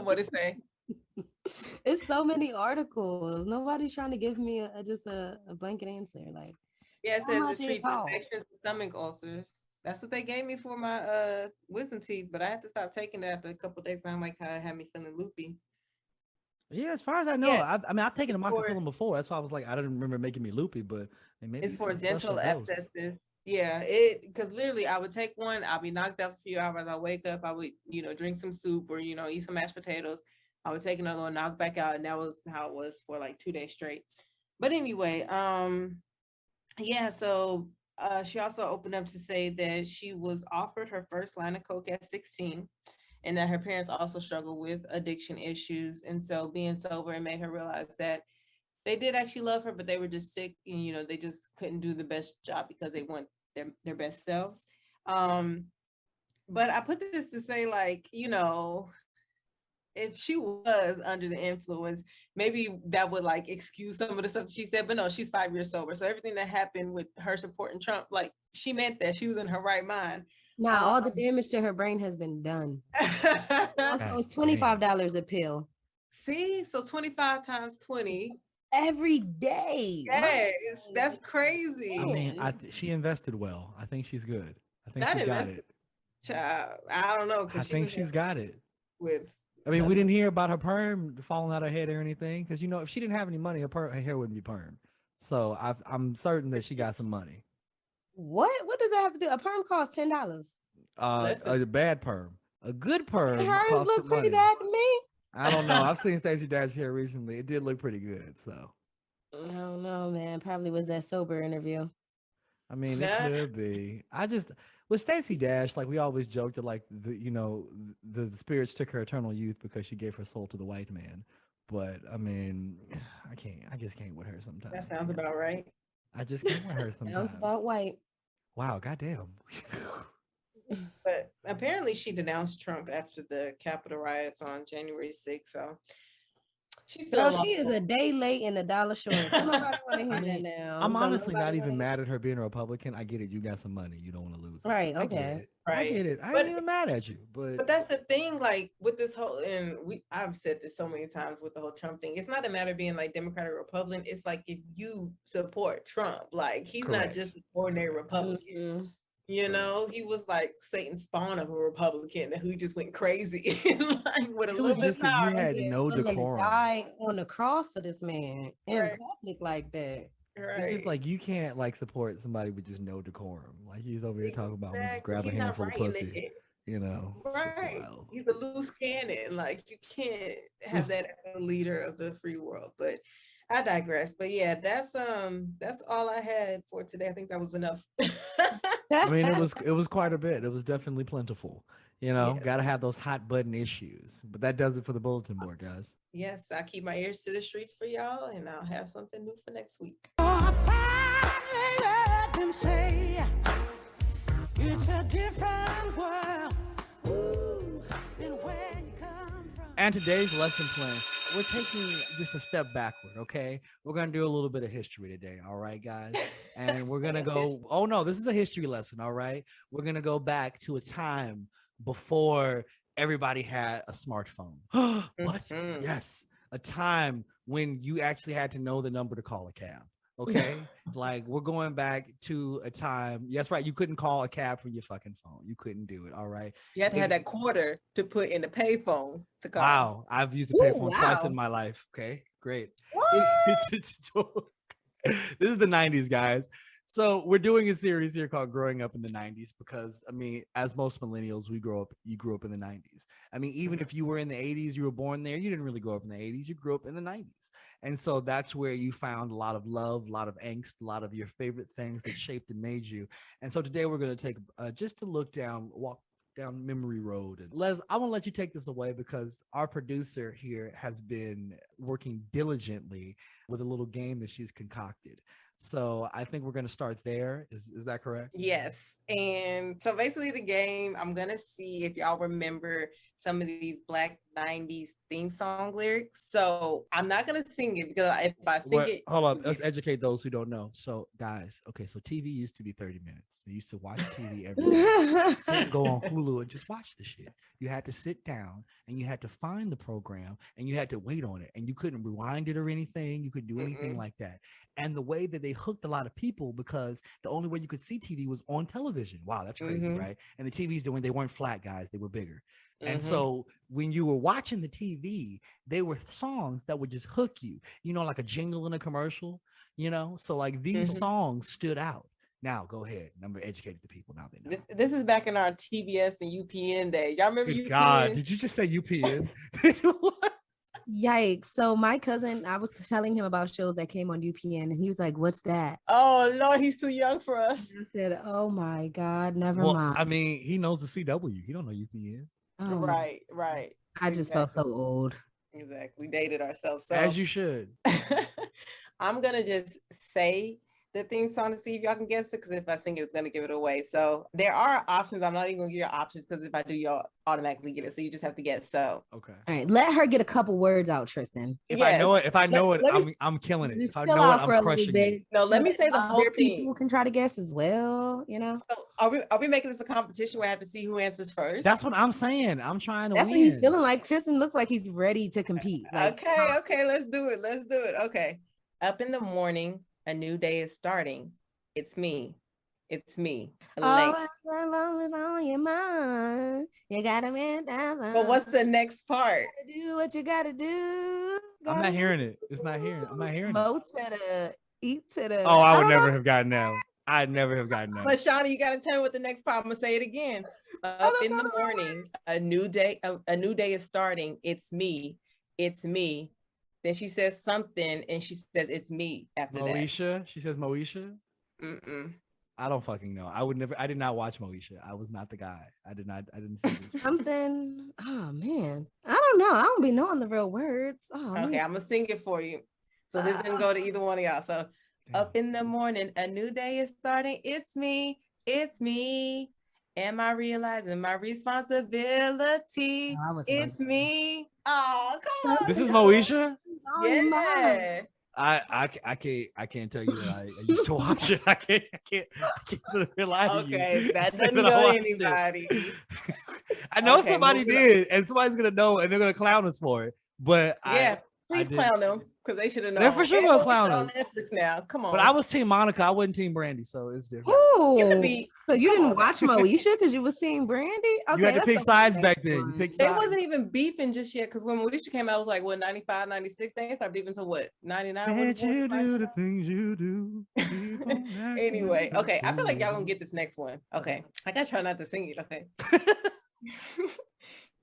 what it say? It's so many articles. Nobody's trying to give me just a blanket answer. Like, Yeah, it how says much it it treats costs? infections and stomach ulcers. That's what they gave me for my wisdom teeth, but I had to stop taking it after a couple of days. I'm like how it had me feeling loopy. yeah. As far as I know, Yeah, I mean, I've taken it's for amoxicillin before. That's why I was like, I didn't remember making me loopy, but maybe it's you for got a special dental dose. abscesses. Yeah, it because literally I would take one, I'll be knocked out for a few hours. I wake up, I would, drink some soup or eat some mashed potatoes. I would take another one, knock back out, and that was how it was for like 2 days straight. But anyway, yeah, so she also opened up to say that she was offered her first line of coke at 16 and that her parents also struggle with addiction issues. And so being sober and made her realize that they did actually love her, but they were just sick and, they just couldn't do the best job because they weren't their best selves. Um, but I put this to say, like, if she was under the influence, maybe that would like excuse some of the stuff that she said. But no, she's 5 years sober. So everything that happened with her supporting Trump, like she meant that she was in her right mind. Now all the damage to her brain has been done. Also, it's $25 a pill. See, so 25 times 20 every day. Yes, that's crazy. I mean, she invested well. I think she's good. I think That she got it. Child, I don't know. I think she's got it. With, I mean, we didn't hear about her perm falling out of her head or anything because if she didn't have any money, her hair wouldn't be perm. So I'm certain that she got some money. What does that have to do? A perm costs $10. A bad perm. A good perm. Hers look pretty bad to me. I don't know. I've seen Stacey Dash hair recently. It did look pretty good. So I don't know, man. Probably was that sober interview. I mean, it could be. With Stacey Dash, like we always joked that like the spirits took her eternal youth because she gave her soul to the white man. But I mean, I just can't with her sometimes. That sounds about right. I just can't with her sometimes. Sounds about white. Wow, goddamn. But apparently she denounced Trump after the Capitol riots on January 6th. So she is a day late and $1 short. Nobody want to hear that now. I'm honestly not even mad at her being a Republican. I get it. You got some money. You don't want to lose it. Right. Okay. I get it. I ain't even mad at you. But that's the thing, like with this whole, and I've said this so many times with the whole Trump thing. It's not a matter of being like Democrat or Republican. It's like if you support Trump, like he's not just an ordinary Republican. Mm-hmm. He was like Satan's spawn of a Republican who just went crazy. Like with a little bit of power. You had no decorum. Die on the cross of this man in public like that. Right. It's just like you can't like support somebody with just no decorum. Like he's over here talking about grab a handful of pussy. Right. He's a loose cannon. Like you can't have that as a leader of the free world. But I digress. But yeah, that's all I had for today. I think that was enough. I mean, it was quite a bit. It was definitely plentiful. Got to have those hot button issues. But that does it for the bulletin board, guys. Yes, I keep my ears to the streets for y'all, and I'll have something new for next week. Say, it's a different world. Ooh, than where you come from. And today's lesson plan, we're taking just a step backward, okay? We're going to do a little bit of history today, all right, guys? And we're going to go, oh no, this is a history lesson, all right? We're going to go back to a time before everybody had a smartphone. What? Yes. A time when you actually had to know the number to call a cab. Okay. Like we're going back to a time. Yes, right. You couldn't call a cab from your fucking phone. You couldn't do it. All right. You had to have that quarter to put in the payphone to call. Wow. I've used the payphone twice in my life. Okay, great. This is the 90s, guys. So we're doing a series here called Growing Up in the 90s because, I mean, as most millennials, you grew up in the 90s. I mean, even if you were in the 80s, you were born there, you didn't really grow up in the 80s. You grew up in the 90s. And so that's where you found a lot of love, a lot of angst, a lot of your favorite things that shaped and made you. And so today we're going to take just to walk down memory road. And Les, I want to let you take this away because our producer here has been working diligently with a little game that she's concocted. So I think we're going to start there. Is that correct? Yes. And so basically the game, I'm going to see if y'all remember some of these Black 90s theme song lyrics. So I'm not going to sing it because if I sing it. Hold up. Let's educate those who don't know. So, guys, okay, so TV used to be 30 minutes. You used to watch TV every day. You couldn't go on Hulu and just watch the shit. You had to sit down and you had to find the program and you had to wait on it. And you couldn't rewind it or anything. You couldn't do anything like that. And the way that they hooked a lot of people, because the only way you could see TV was on television. Wow, that's crazy, right? And the TVs, when they weren't flat, guys, they were bigger. And so when you were watching the TV, they were songs that would just hook you, you know, like a jingle in a commercial, you know? So like these songs stood out. Now go ahead. I'm gonna educate the people. Now they know. This is back in our TBS and UPN days. Y'all remember UPN? God, did you just say UPN? What? Yikes. So my cousin, I was telling him about shows that came on UPN and he was like, what's that? Oh Lord, he's too young for us. I said, oh my God, never mind. I mean, he knows the CW. He don't know UPN. Oh, right. I just felt so old. Exactly. We dated ourselves. So as you should. I'm gonna just say the theme song to see if y'all can guess it, because if I sing it, it's gonna give it away. So there are options. I'm not even gonna give you options because if I do, y'all automatically get it. So you just have to guess. So okay. All right, let her get a couple words out, Tristan. If I know it, I'm killing it. If I know it, I'm crushing it. No, let me say the whole thing. People can try to guess as well, you know. So are we making this a competition where I have to see who answers first? That's what I'm saying. I'm trying to That's win. what he's feeling like. Tristan looks like he's ready to compete. Like, okay, let's do it. Okay. Up in the morning, a new day is starting. It's me. On your mind. You gotta win down. But what's the next part? Do what you gotta do. I'm not hearing it. It's not hearing. I'm not hearing Mo it. to the eat to the. Oh, I would never have gotten that. I'd never have gotten that. But Shawnee, you gotta tell me what the next part. I'm gonna say it again. Up in the morning, a new day is starting. It's me. Then she says something, and she says it's me after Moesha? She says Moesha? that. I don't fucking know. I did not watch Moesha. I was not the guy. I didn't see this. Something. Oh man. I don't know. I don't be knowing the real words. Oh, okay, man. I'm gonna sing it for you. So this didn't go to either one of y'all. So up in the morning, a new day is starting. It's me. Am I realizing my responsibility? It's me. Oh, come on. This is Moesha? Yeah. I can't tell you that I used to watch it. I can't sort of rely on you. Okay, that doesn't know anybody. I know somebody did, and somebody's gonna know, and they're gonna clown us for it. But please clown them because they should have known. They're for sure gonna clown us. On Netflix now, come on. But I was Team Monica. I wasn't Team Brandy, so it's different. Ooh, so you didn't watch Moesha because you was seeing Brandy? Okay, you had to pick sides back then. You picked sides. It wasn't even beefing just yet because when Moesha came out, I was like, what, 95, 96? They didn't start beefing until what, 99? Can't you do the things you do? Anyway, okay, I feel like y'all gonna get this next one. Okay, I gotta try not to sing it. Okay.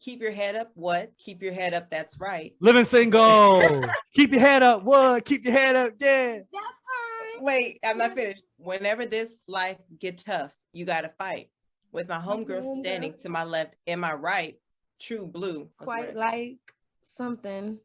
Keep your head up. What? Keep your head up. That's right. Living single. Keep your head up. What? Keep your head up. Yeah. That's right. Wait, I'm not finished. Whenever this life get tough, you gotta fight. With my homegirl standing to my left, am I right? True blue. Quite like something.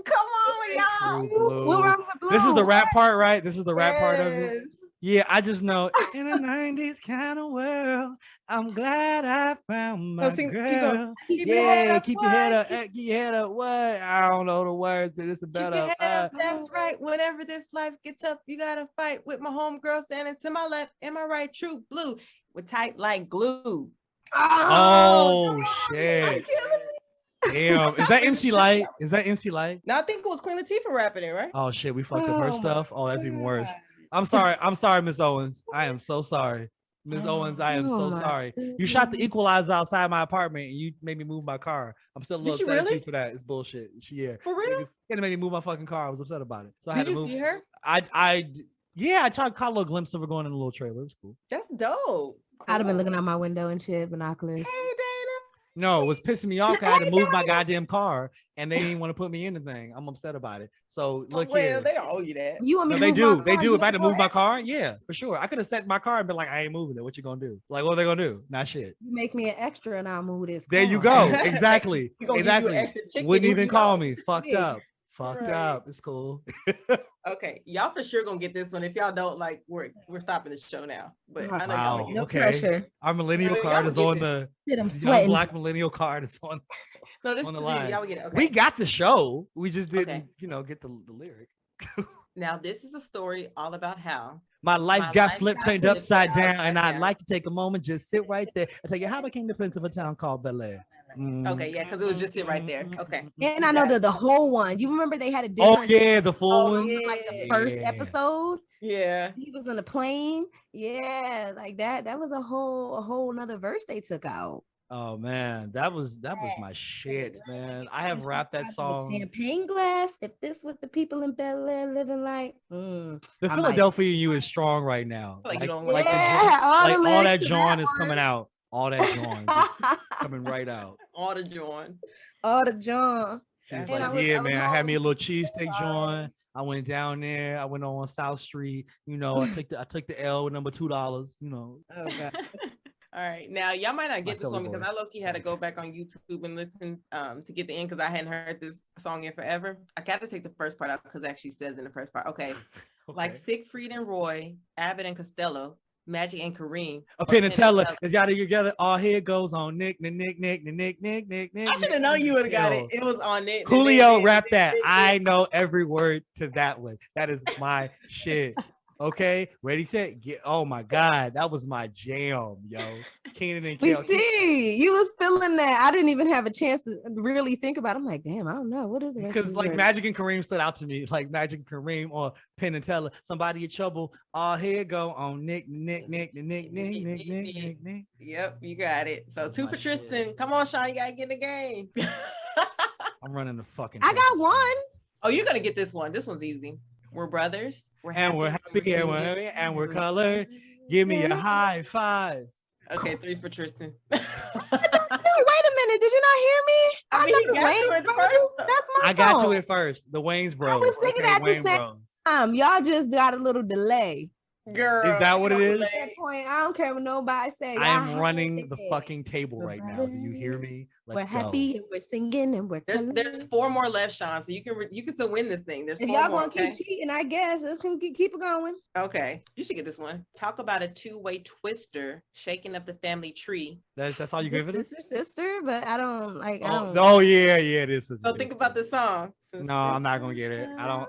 Come on, y'all. What wrong with blue? This is the rap part, right? This is the rap part of it. Yeah, I just know in a 90s kind of world, I'm glad I found my girl. Keep your head up. Keep your head up. Keep your head up. What? I don't know the words, but it's about keep your head up. That's right. Whenever this life gets up, you gotta fight. With my homegirl standing to my left, am I right? True blue. We're tight like glue. Oh shit. Damn. Is that MC Light? No, I think it was Queen Latifah rapping it, right? Oh shit, we fucked up her stuff. Oh, that's even worse. I'm sorry, Miss Owens. I am so sorry. Miss Owens, I am so sorry. You shot the equalizer outside my apartment and you made me move my car. I'm still a little upset at you for that. It's bullshit. For real? It made me move my fucking car. I was upset about it. So I had to move. Did you see her? I tried to caught a little glimpse of her going in a little trailer. It was cool. That's dope. Cool. I'd have been looking out my window and shit, binoculars. Hey, Dana. No, it was pissing me off. I had to move my goddamn car, and they didn't want to put me in the thing. I'm upset about it. So look here. They don't owe you that. You want me? No, they do. They do. If I had to move my car, yeah, for sure. I could have set my car and been like, I ain't moving it. What you gonna do? Like, what are they gonna do? Not shit. You make me an extra, and I'll move this. There you go. Exactly. Exactly. Wouldn't even call me. Fucked up. fucked up. It's cool. Okay, y'all for sure gonna get this one. If y'all don't, like, we're stopping the show now. But I know y'all Wow. get it. Okay. Pressure. Our millennial No, card y'all is get on this. the I'm young sweating. black millennial card is on No, this on the is line. easy. Y'all get it. Okay. We got the show. We just didn't, Okay. get the lyric. Now, this is a story all about how My life got flipped, turned flipped upside down, and I'd down. like to take a moment, just sit right there. I tell you how I became the prince of a town called Bel-Air. Okay, yeah, because it was just sit right there. Okay. And I know the whole one. You remember they had a Oh different yeah, the full one. yeah. like the first Yeah. episode. Yeah. He was on a plane. Yeah, like that. That was a whole nother verse they took out. Oh man, that was my shit, man. I have rapped that song. Champagne glass. If this what the people in Bel-Air living like, The Philadelphia you is strong right now. Like you don't like all that John is coming out. All that John is coming right out. All the John. All the John. She's And like, yeah, man. I had me a little cheesesteak John. I went down there. I went on South Street. I took the L with number $2. Oh god. All right, now y'all might not get this Philly one because voice. I low-key had to go back on YouTube and listen to get the end because I hadn't heard this song in forever. I got to take the first part out because it actually says in the first part. Okay. Like Siegfried and Roy, Abbott and Costello, Magic and Kareem. A Penn and Teller. It's got it together. All here goes on Nick. I should have known you would have got it. It was on it. Julio rapped that. I know every word to that one. That is my shit. Okay, ready, set, get. Oh my god, that was my jam, yo. Keenan and We Kel. see you was feeling that. I didn't even have a chance to really think about it. I'm like, damn, I don't know. What is it? Because like Magic and Kareem stood out to me. Like Magic and Kareem or Penn and Teller. Somebody in trouble. Oh, here go on Nick. Yep, you got it. So 2 for Tristan. Shit. Come on, Sean, you gotta get in the game. I'm running the fucking. I got one. Oh, you're gonna get this one. This one's easy. We're brothers. We're happy and we're colored. Give me a high five. Okay, 3 for Tristan. Wait a minute. Did you not hear me? I mean, he got to it first. That's my I got fault. to it first. The Wayne's Bros. I was thinking at the same time. Y'all just got a little delay. Girl, is that what it is? At that point, I don't care what nobody say. I am running the fucking table right now. Do you hear me? We're happy and we're singing and we're there's 4 more left, Sean. So you can still win this thing. There's if 4 y'all more. Gonna keep cheating, I guess let's keep it going. Okay, you should get this one. Talk about a 2-way twister, shaking up the family tree. That's all you give it? Sister, but I don't like. I don't. Oh yeah, it is. So think about the song. No, I'm not gonna get it. I don't.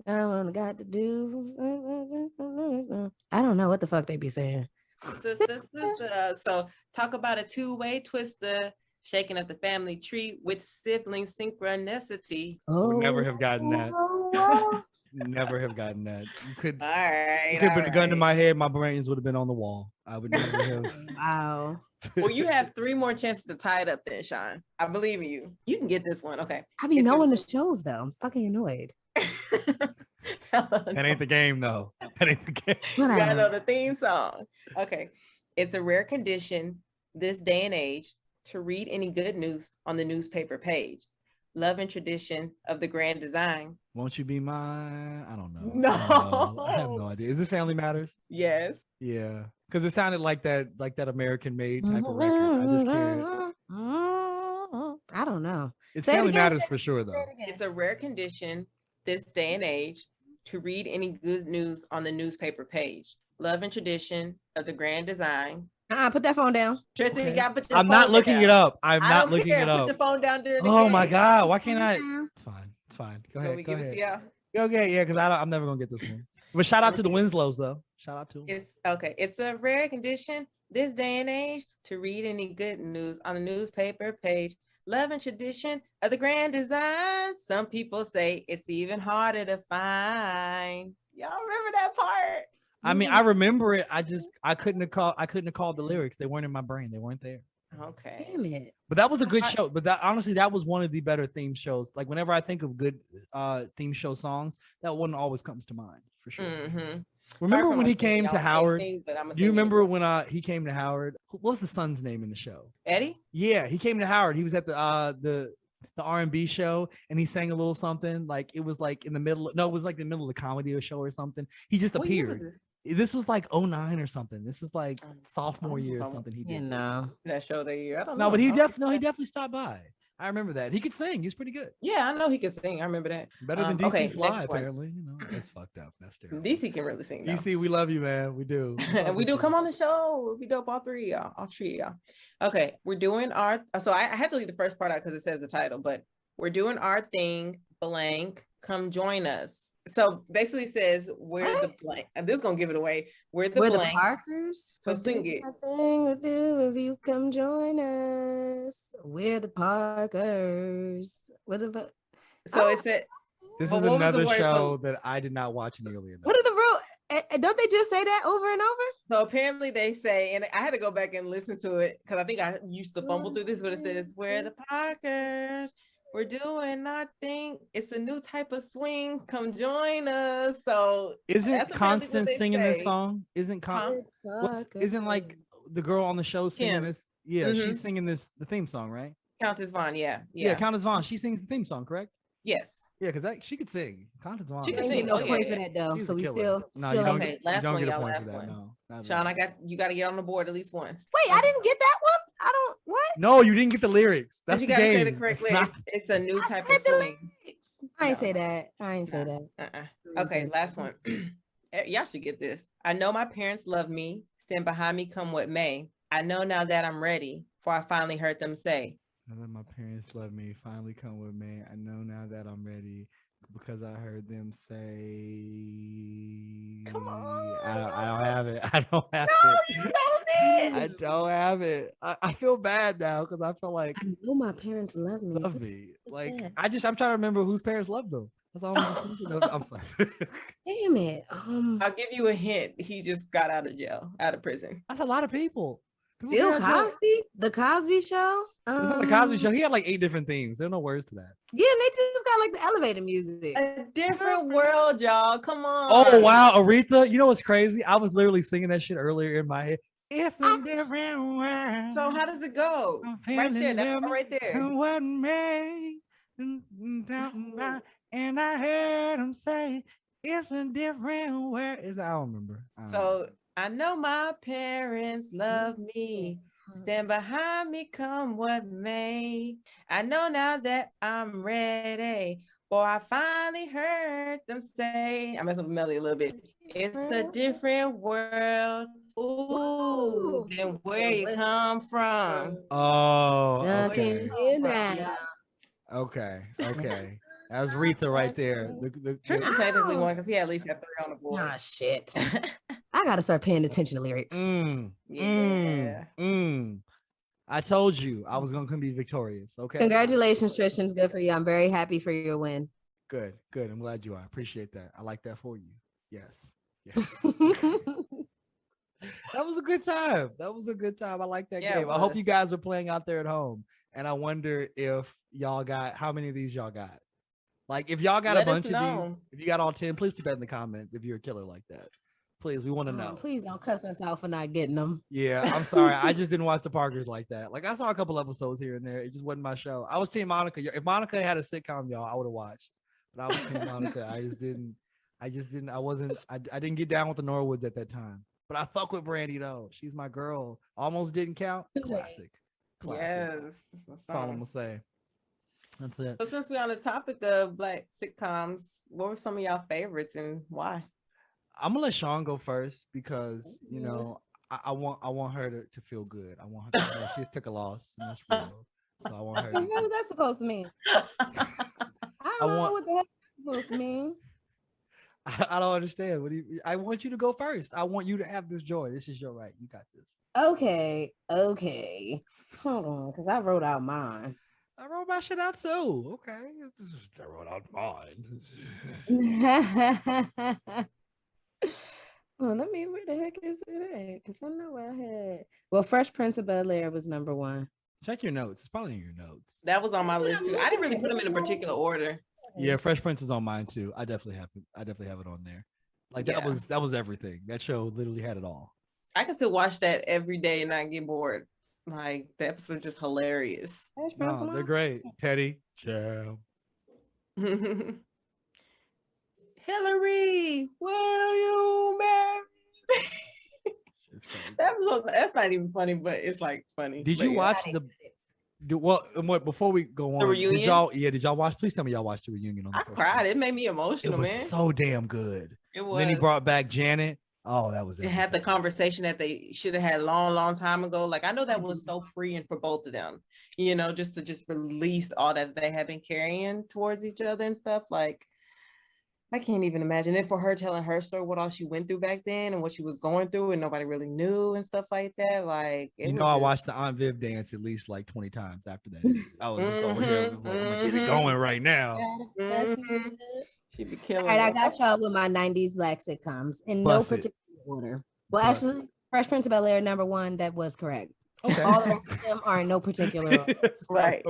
I got to do. I don't know what the fuck they be saying. Sister. So talk about a 2-way twister, shaking up the family tree with sibling synchronicity. Would never have gotten that. Never have gotten that. You could. All right. You could put a gun to my head. My brains would have been on the wall. I would never have. Wow. Well, you have 3 more chances to tie it up then, Sean. I believe in you. You can get this one. Okay. I be knowing the shows though. I'm fucking annoyed. That ain't the game though. That ain't the game. You gotta know the theme song. Okay. It's a rare condition this day and age to read any good news on the newspaper page. Love and tradition of the grand design. Won't you be mine? I don't know. No. I have no idea. Is this Family Matters? Yes. Yeah. Because it sounded like that American made type of record. I just can't. I don't know. It's Family Matters for sure though. It's a rare condition this day and age to read any good news on the newspaper page. Love and tradition of the grand design. Put that phone down. Tristan, you gotta put your I'm phone not looking down. it up. I'm I not don't looking care. it up. Put your phone down during the Oh game. my god, why can't I? It's fine. It's fine. Go ahead. Go Give it to ahead. y'all? Okay, yeah, because I'm never gonna get this one. But shout out to the Winslows though. Shout out to them. It's okay. It's a rare condition this day and age to read any good news on the newspaper page. Love and tradition of the grand design. Some people say it's even harder to find. Y'all remember that part? I mean, I remember it. I couldn't have called the lyrics. They weren't in my brain. They weren't there. Okay. Damn it. But that was a good show. But that honestly, that was one of the better theme shows. Like whenever I think of good theme show songs, that one always comes to mind for sure. Mm-hmm. Remember when he came to Howard? Do you remember when he came to Howard? What was the son's name in the show? Eddie? Yeah, he came to Howard. He was at the R&B show and he sang a little something. Like it was like in the middle. No, it was like the middle of the comedy show or something. He just appeared. This was like 2009 or something. This is like sophomore year or something. He did. That show that year. I don't know. No, but he definitely stopped by. I remember that. He could sing. He's pretty good. Yeah, I know he can sing. I remember that. Better than DC okay, Fly, apparently. You know, that's fucked up. That's terrible. DC can really sing. Though. DC, we love you, man. We do. We do. Come on the show. We dope all three, y'all. All three, y'all. Okay, we're doing our. So I had to leave the first part out because it says the title, but we're doing our thing. Blank. Come join us. So basically says we're the blank. And this is gonna give it away. We're the blank. The Parkers. So sing it. Thing to do if you come join us. We're the Parkers. What about? So it said. This is another show that I did not watch nearly enough. What are the rules? Don't they just say that over and over? So apparently they say, and I had to go back and listen to it because I think I used to fumble through this, but it says we're the Parkers. We're doing our thing. It's a new type of swing. Come join us. So isn't Constance singing this song? Isn't isn't like the girl on the show singing this? Yeah, she's singing the theme song, right? Countess Vaughn, yeah. Countess Vaughn. She sings the theme song, correct? Yes. Yeah, because she could sing. Countess Vaughn. She can sing. No point for that though. So we still. Okay, last one, y'all. Last one. Sean, you got to get on the board at least once. Wait, I didn't get that one. I don't. What? No, you didn't get the lyrics. That's you got to say the correct lyrics. It's a new type of swing. I ain't say that. I ain't say that. Okay, last one. Y'all should get this. I know my parents love me. Stand behind me, come what may. I know now that I'm ready. For I finally heard them say. I know my parents love me. Finally come with me. I know now that I'm ready. Because I heard them say, come on. I don't have it. I don't have it. You don't I don't have it. I feel bad now because I feel like I know my parents love me. Love me. Like that? I'm trying to remember whose parents love them. That's all I'm thinking of. I'm Damn it. I'll give you a hint. He just got out of prison. That's a lot of people. Bill Cosby? The Cosby Show? The Cosby Show. He had like 8 different themes. There are no words to that. Yeah, and they just got like the elevator music. A different world, y'all. Come on. Oh, wow. Aretha. You know what's crazy? I was literally singing that shit earlier in my head. It's a different world. So how does it go? Right there. That's right there. What made and I heard him say, it's a different world. I don't remember. So I know my parents love me. Stand behind me, come what may. I know now that I'm ready. For I finally heard them say, I messed up the melody a little bit. It's a different world. Ooh, then where you come from? Oh, okay. Okay. That was Aretha right there. Tristan technically won because he at least got 3 on the board. Ah, shit. I gotta start paying attention to lyrics. I told you I was gonna be victorious. Okay. Congratulations, Tristan. It's good for you. I'm very happy for your win. Good. I'm glad you are. I appreciate that. I like that for you. Yes. That was a good time. I like that game. I hope you guys are playing out there at home. And I wonder if y'all got how many of these y'all got. Like if y'all got a bunch of these, if you got all 10, please put that in the comments if you're a killer like that. Please, we want to know. Please don't cuss us out for not getting them. Yeah, I'm sorry. I just didn't watch the Parkers like that. Like I saw a couple episodes here and there. It just wasn't my show. I was Team Monica. If Monica had a sitcom, y'all, I would have watched. But I was Team Monica. I didn't. I didn't get down with the Norwoods at that time. But I fuck with Brandy though. She's my girl. Almost didn't count. Classic. Yes. That's all I'm gonna say. That's it. So since we're on the topic of Black sitcoms, what were some of y'all favorites and why? I'm gonna let Sean go first because you know I want her to feel good. I want her to know she took a loss and that's real. So I want her. What the hell is that supposed to mean? I don't know what the hell that's supposed to mean. I don't understand. I want you to go first. I want you to have this joy. This is your right. You got this. Okay. Hold on, because I wrote out mine. I wrote my shit out too. Okay. I wrote out mine. Well, where the heck is it at? Because I know I had. Well, Fresh Prince of Bel-Air was number 1. Check your notes. It's probably in your notes. That was on my list too. I didn't really put them in a particular order. Yeah, Fresh Prince is on mine too. I definitely have it on there. Like that was everything. That show literally had it all. I can still watch that every day and not get bored. Like the episode's just hilarious. No, they're great. Teddy, Jam. Hillary, will you marry me? That's not even funny, but it's like funny. Did you watch Before we go The on, reunion? did y'all watch? Please tell me y'all watched the reunion on the I first cried. one. It made me It emotional, was man. so damn good. It was. Then he brought back Janet. Oh, that was it. Had the conversation that they should have had long time ago. Like, I know that was so freeing for both of them, just to release all that they have been carrying towards each other and stuff. Like, I can't even imagine. And for her telling her story, what all she went through back then and what she was going through and nobody really knew and stuff like that. Like, I watched the Aunt Viv dance at least like 20 times after that. I was just over here. I was like, I'm gonna get it going right now. She'd be killing. All right, I got y'all with my 90s black sitcoms in no particular order. Well, actually, Fresh Prince of Bel-Air, number 1, that was correct. Okay. All the rest of them are in no particular order. Right.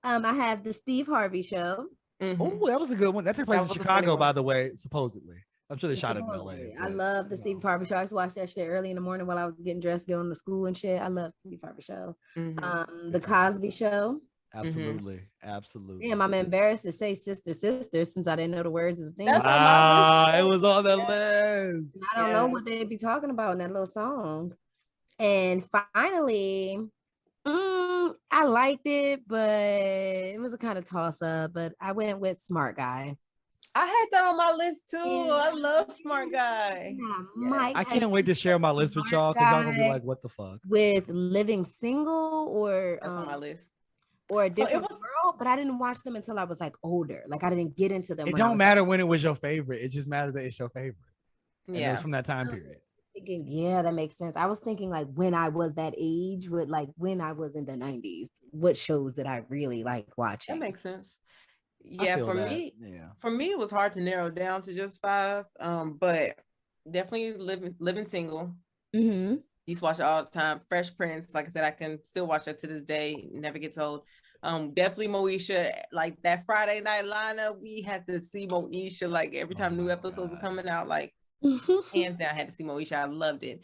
I have the Steve Harvey Show. Oh, that was a good one. That took place in Chicago, by the way, supposedly. I'm sure they shot it in LA. I love the Steve Harvey Show. I used to watch that shit early in the morning while I was getting dressed, going to school and shit. I love the Steve Harvey Show. The Cosby Show. Absolutely. Absolutely. Damn, I'm embarrassed to say sister since I didn't know the words of the thing. It was on the list. I don't know what they'd be talking about in that little song. And finally, I liked it, but it was a kind of toss up. But I went with Smart Guy. I had that on my list too. I love Smart Guy. I can't wait to share my list with y'all because y'all gonna be like, "What the fuck?" With Living Single or that's on my list. Or a different girl, but I didn't watch them until I was like older. Like I didn't get into them. It don't matter when it was your favorite. It just matters that it's your favorite. And it was from that time period. Yeah, that makes sense. I was thinking like when I was that age, with like when I was in the 90s, what shows that I really like watching. That makes sense. Yeah, for me, it was hard to narrow down to just 5. But definitely living single. Used to watch it all the time. Fresh Prince, like I said, I can still watch that to this day. Never gets old. Definitely Moesha. Like that Friday night lineup, we had to see Moesha. Like every time new episodes were coming out, like hands down, I had to see Moesha. I loved it.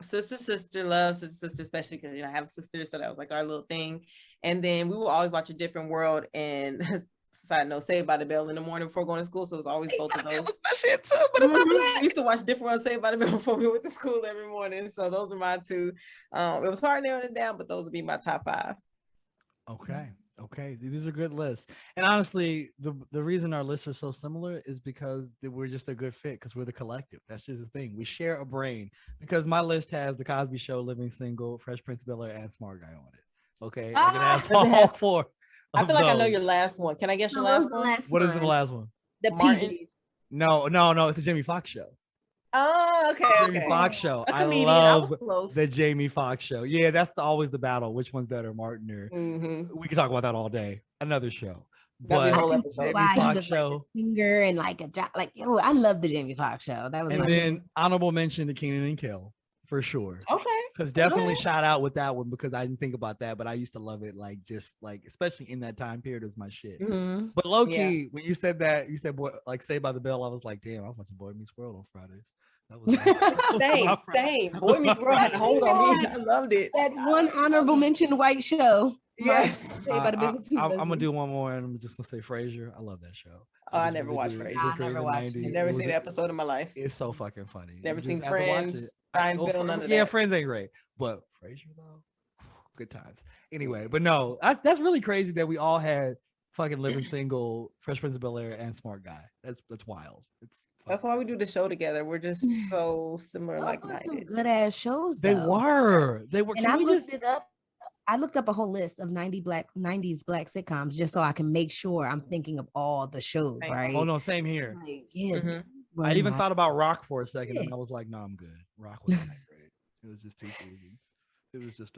Sister love Sister, especially because I have a sister, so that was like our little thing. And then we will always watch A Different World and side note, Saved by the Bell in the morning before going to school. So it was always both of those. That was my shit too, but it's not black. We used to watch Different World, Saved by the Bell before we went to school every morning. So those are my 2. It was hard narrowing it down, but those would be my top 5. Okay, these are good lists. And honestly, the reason our lists are so similar is because we're just a good fit because we're the collective. That's just the thing. We share a brain because my list has The Cosby Show, Living Single, Fresh Prince of Bel-Air, and Smart Guy on it. Okay, I can ask all 4. I feel like I know your last one. Can I guess your last one? What is the last one? The Martin. No, it's a Jamie Foxx show. Oh, okay. Jamie Foxx show. I love the Jamie Foxx show. Yeah, that's always the battle. Which one's better, Martin or? We can talk about that all day. Another show. But Jamie Foxx show, like a singer and like I love the Jamie Foxx show. That was. And then honorable mention to Kenan and Kel for sure. Okay. Because definitely shout out with that one because I didn't think about that, but I used to love it. Like just like especially in that time period was my shit. But low key, when you said that, you said boy, like Saved by the Bell. I was like, damn, I was watching Boy Meets World on Fridays. That was same. Boy Meets World had a hold on me. I loved it. That one honorable mention white show. Yes. I'm gonna do one more, and I'm just gonna say Frasier. I love that show. I never watched Frasier. I never watched it. Never seen an episode in my life. It's so fucking funny. Never seen Friends. Seinfeld, none of that. Yeah, Friends ain't great, but Frasier though, good times. Anyway, but no, that's really crazy that we all had fucking Living Single, Fresh Prince of Bel-Air, and Smart Guy. That's wild. That's why we do the show together. We're just so similar, like-minded. Good ass shows. They were. And I looked it up. I looked up a whole list of 90s black sitcoms just so I can make sure I'm thinking of all the shows, right? Oh no, same here. Like, I even thought about Rock for a second, and I was like, "No, I'm good." Rock wasn't that great. It was just 2 seasons. It was just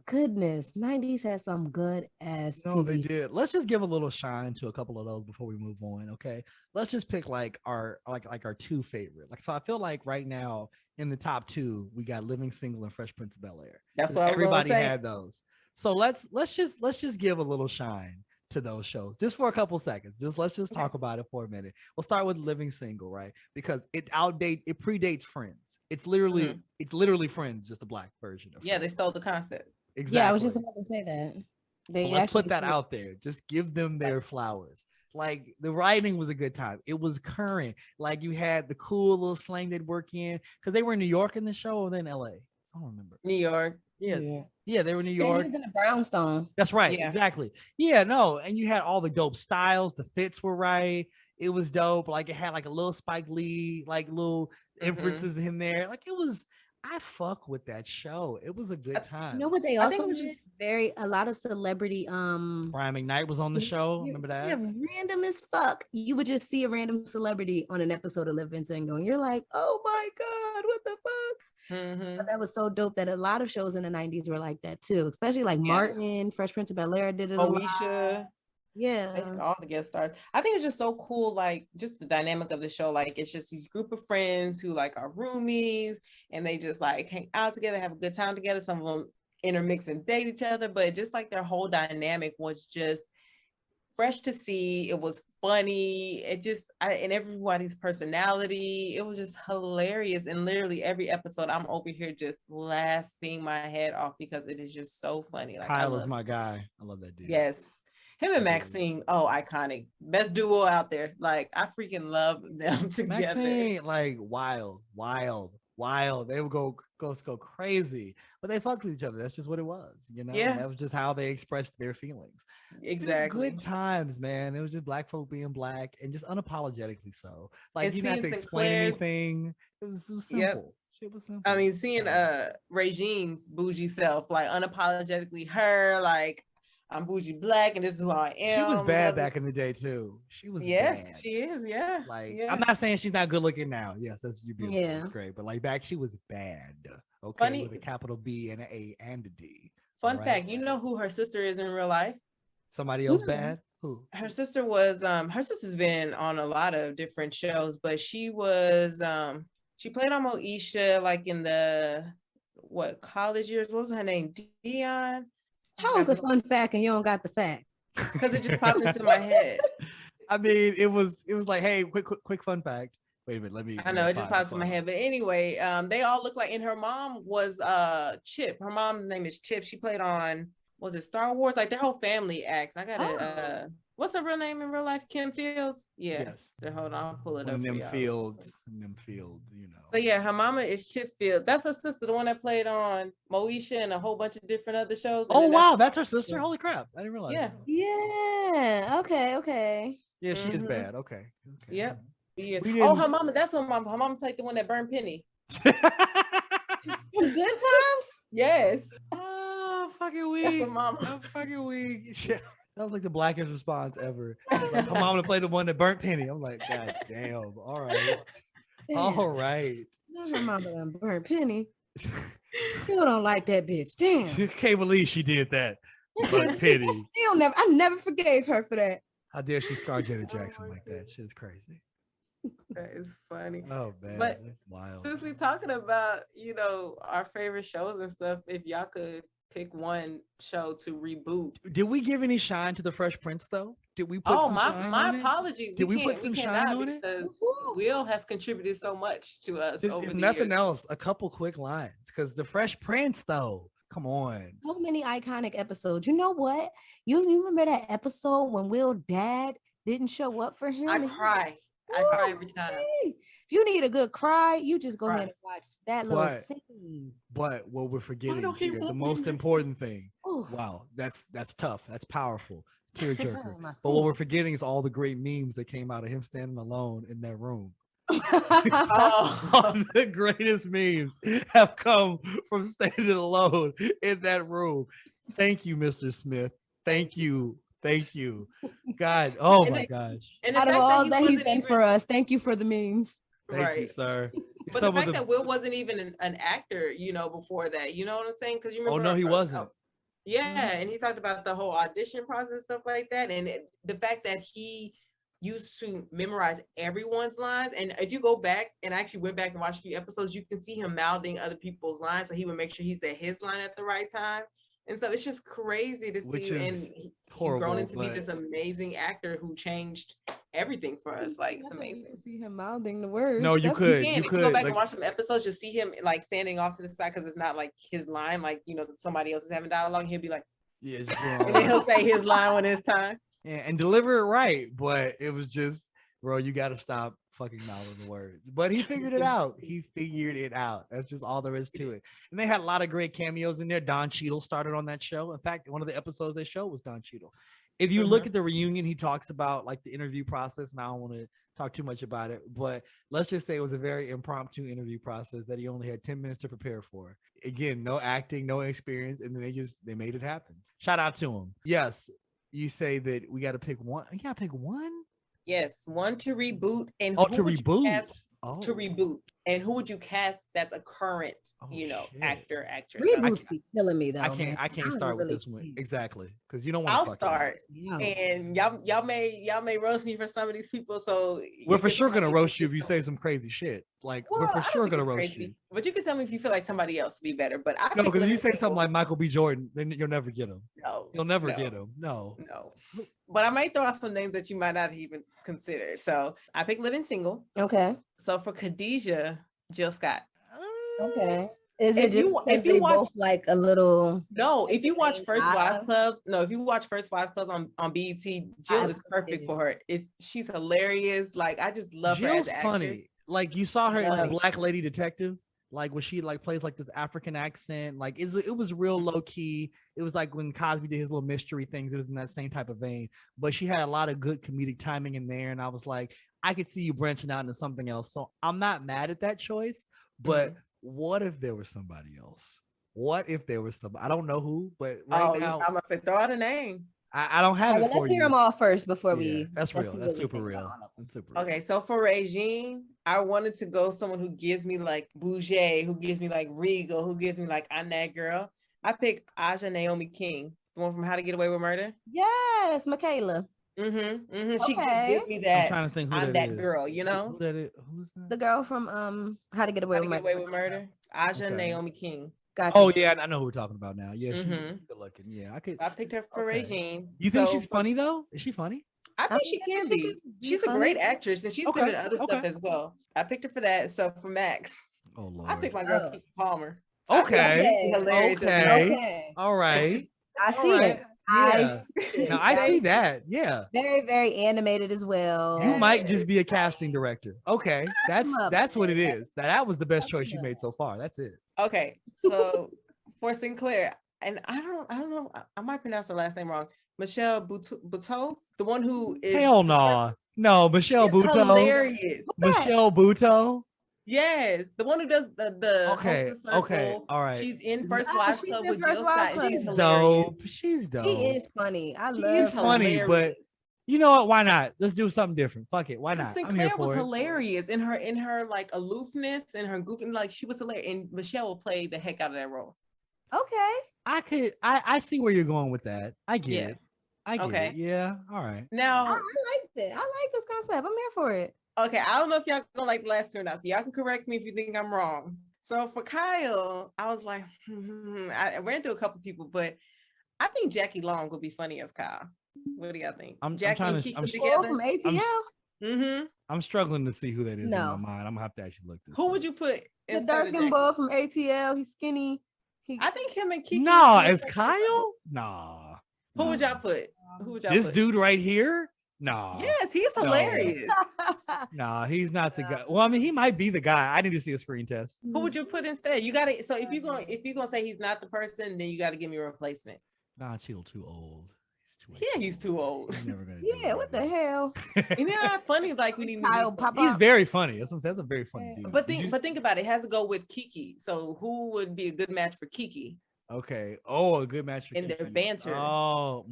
goodness. 90s had some good ass. No, they did. Let's just give a little shine to a couple of those before we move on. Okay, let's just pick like our 2 favorite. Like, so I feel like right now in the top 2 we got Living Single and Fresh Prince of Bel-Air. That's what everybody had those. So let's just give a little shine to those shows just for a couple seconds. Let's just talk about it for a minute. We'll start with Living Single, right? Because it predates Friends. It's literally Friends, just a black version of Friends. Yeah, they stole the concept. Exactly. Yeah, I was just about to say that. So let's put that out there. Just give them their flowers. Like the writing was a good time. It was current. Like you had the cool little slang they'd work in because they were in New York in the show or then LA. I don't remember. New York. Yeah, they were in New They York. lived in a brownstone. That's right, exactly. Yeah, no, and you had all the dope styles. The fits were right. It was dope. Like it had like a little Spike Lee, like little inferences in there. Like it was. I fuck with that show. It was a good time. You know what they also did? A lot of celebrity Brian McKnight was on the show. Remember that? Yeah, random as fuck. You would just see a random celebrity on an episode of Live Vincent going, you're like, oh my God, what the fuck? But that was so dope that a lot of shows in the 90s were like that too, especially like Martin, Fresh Prince of Bel-Air did it a lot. Yeah, all the guest stars. I think it's just so cool, like just the dynamic of the show. Like it's just these group of friends who like are roomies and they just like hang out together, have a good time together. Some of them intermix and date each other, but just like their whole dynamic was just fresh to see. It was funny. It just and everybody's personality. It was just hilarious. And literally every episode, I'm over here just laughing my head off because it is just so funny. Like Kyle is my guy. I love that dude. Yes. Him and Maxine, iconic. Best duo out there. Like, I freaking love them together. Maxine, like, wild. They would go crazy, but they fucked with each other. That's just what it was, you know? Yeah. That was just how they expressed their feelings. Exactly. Good times, man. It was just black folk being black and just unapologetically so. Like, you didn't have to explain anything. It was simple. Yep. Shit was simple. I mean, seeing Regine's bougie self, like, unapologetically her, like, I'm bougie black and this is who I am. She was bad back in the day too. She was bad. She is, yeah. Like I'm not saying she's not good looking now. Yes, that's you beautiful. Yeah. That's great. But like back she was bad. Okay. Funny, with a capital B and an A and a D. Fun fact, you know who her sister is in real life? Somebody else bad? Who? Her sister was her sister's been on a lot of different shows, but she was she played on Moesha like in the college years. What was her name? Dion? How is a fun fact and you don't got the fact? Because it just popped into my head. I mean, it was like, hey, quick fun fact. Wait a minute, let me. I know it just popped in my head, but anyway, they all look like. And her mom was Chip. Her mom's name is Chip. She played on Star Wars? Like their whole family acts. I gotta. What's her real name in real life? Kim Fields. Yeah. Yes. So hold on, I'll pull it up. Them Fields, you know. So yeah, her mama is Chip Fields. That's her sister, the one that played on Moesha and a whole bunch of different other shows. Oh wow, that's her sister. Holy crap! I didn't realize. Yeah. Yeah. Okay. Yeah, she is bad. Okay. Yep. Yeah. Oh, her mama. That's her mama. Her mama played the one that burned Penny. In Good Times. Yes. Oh, fucking weak. That's her mama. I'm fucking weak. That was like the blackest response ever. Like, her mom to play the one that burnt Penny. I'm like, God damn. All right. Damn. All right. Not her mama done burnt Penny. Still don't like that bitch. Damn. Can't believe she did that. She burnt Penny. I never forgave her for that. How dare she scar Janet Jackson like that? Shit's crazy. That is funny. Oh man, but that's wild. Since we're talking about, our favorite shows and stuff, if y'all could pick one show to reboot. Did we give any shine to the Fresh Prince though? Did we put some shine my on apologies. Did we put some shine on it? Will has contributed so much to us. Just, if nothing else, a couple quick lines. Because the Fresh Prince though, come on. So many iconic episodes. You know what? You remember that episode when Will's dad didn't show up for him? I cry. I cry every time. If you need a good cry, you just go ahead and watch that little scene. But what we're forgetting here, the most important thing. Ooh. Wow, that's tough. That's powerful. Tearjerker. But what we're forgetting is all the great memes that came out of him standing alone in that room. All the greatest memes have come from standing alone in that room. Thank you, Mr. Smith. Thank you. God. Oh my gosh. And out of all that he's done for us, thank you for the memes. Thank you, sir. But the fact that Will wasn't even an actor, before that, you know what I'm saying? Because you remember. Oh no, he wasn't. Yeah, and he talked about the whole audition process and stuff like that, and the fact that he used to memorize everyone's lines. And if you go back and actually went back and watched a few episodes, you can see him mouthing other people's lines, so he would make sure he said his line at the right time. And so it's just crazy to see, and he's grown into be this amazing actor who changed everything for us. Like it's amazing. You see him mouthing the words. No, you could. If you go back and watch some episodes, you'll see him like standing off to the side because it's not like his line. Like somebody else is having dialogue, and he'll be like, yeah, and then he'll say his line when it's time. Yeah, and deliver it right. But it was just, bro, you got to stop fucking mouthing the words, but he figured it out. He figured it out. That's just all there is to it. And they had a lot of great cameos in there. Don Cheadle started on that show. In fact, one of the episodes they showed was Don Cheadle. If you look at the reunion, he talks about like the interview process, and I don't want to talk too much about it, but let's just say it was a very impromptu interview process that he only had 10 minutes to prepare for. Again, no acting, no experience, and then they made it happen. Shout out to him. Yes, you say that we got to pick one. You got to pick one. Yes, one to reboot, and to reboot. To reboot, and who would you cast that's a current, actor, actress? Reboots be killing me though. I can't start with this one exactly because you don't want. I'll start, and y'all may roast me for some of these people. So we're for sure gonna roast you if you say some crazy shit. Like we're for sure gonna roast you. But you can tell me if you feel like somebody else would be better. But no, because if you say something like Michael B. Jordan, then you'll never get him. No, you'll never get him. No. But I might throw out some names that you might not even consider. So I picked Living Single. Okay. So for Khadijah, Jill Scott. Okay. Is it just if you watch both like a little? No, if you watch First Wives Club, on BET, Jill is perfect for her. She's hilarious. Like I just love her as an actress. Funny. Like you saw her in Black Lady Detective. Like when she like plays like this African accent, like it was real low key. It was like when Cosby did his little mystery things. It was in that same type of vein, but she had a lot of good comedic timing in there. And I was like, I could see you branching out into something else. So I'm not mad at that choice. But what if there was somebody else? What if there was somebody? I don't know who, but right now I'm gonna say throw out a name. I don't have it. Let's hear them all first before we. That's real. That's super real. Okay, so for Regine, I wanted to go someone who gives me like bougie, who gives me like regal, who gives me like I'm that girl. I picked Aja Naomi King, the one from How to Get Away with Murder. Yes, Michaela. She gives me that. I'm trying to think who I'm that girl, you know. Who's that? The girl from How to Get Away with Murder. Aja Naomi King. Gotcha. Oh yeah, I know who we're talking about now. Yeah, she's good looking. Yeah, I picked her for Regine. You think she's funny though? Is she funny? I think she can be. She's a great actress, and she's been in other stuff as well. I picked her for that. So for Max, I picked my girl Keke Palmer. Okay. Hilarious. Okay. All right. I see it. Yeah. I see that. Yeah. Very, very animated as well. You might just be a casting director. Okay. That's what it is. That was the best choice you made so far. That's it. Okay. So for Sinclair, and I don't know, I might pronounce her last name wrong. Michelle Buteau, the one who is hell no. No, Michelle Buteau. Hilarious. Michelle Buteau. Yes, the one who does the okay, all right. She's in First Wives Club with Jill Scott. She's dope. She's dope. She is funny. I love. She's funny, but you know what? Why not? Let's do something different. Fuck it. Why not? Sinclair was hilarious in her like aloofness and her goofing. Like she was hilarious, and Michelle will play the heck out of that role. Okay. I see where you're going with that. I get it. I get it. Yeah. All right. Now I like that. I like this concept. I'm here for it. Okay, I don't know if y'all gonna like the last two or not, so y'all can correct me if you think I'm wrong. So for Kyle, I was like, I ran through a couple people, but I think Jackie Long would be funny as Kyle. What do y'all think? Jackie and Kiki together from ATL. I'm struggling to see who that is in my mind. I'm gonna have to actually look this. Who would you put? The dark-skinned boy from ATL. He's skinny. I think him and Kiki. No, as Kyle? Nah. Who would y'all put? This dude right here? No. Yes, he's hilarious. No, he's not the guy. Well, I mean, he might be the guy. I need to see a screen test. Who would you put instead? You gotta. So if you're gonna say he's not the person, then you gotta give me a replacement. Nah, Chill too old. He's too old. Yeah, what the hell? And they're not funny like we need. He's very funny. That's a very funny dude. But think about it. It has to go with Kiki. So who would be a good match for Kiki? Okay. Oh, a good match for in their banter. Oh,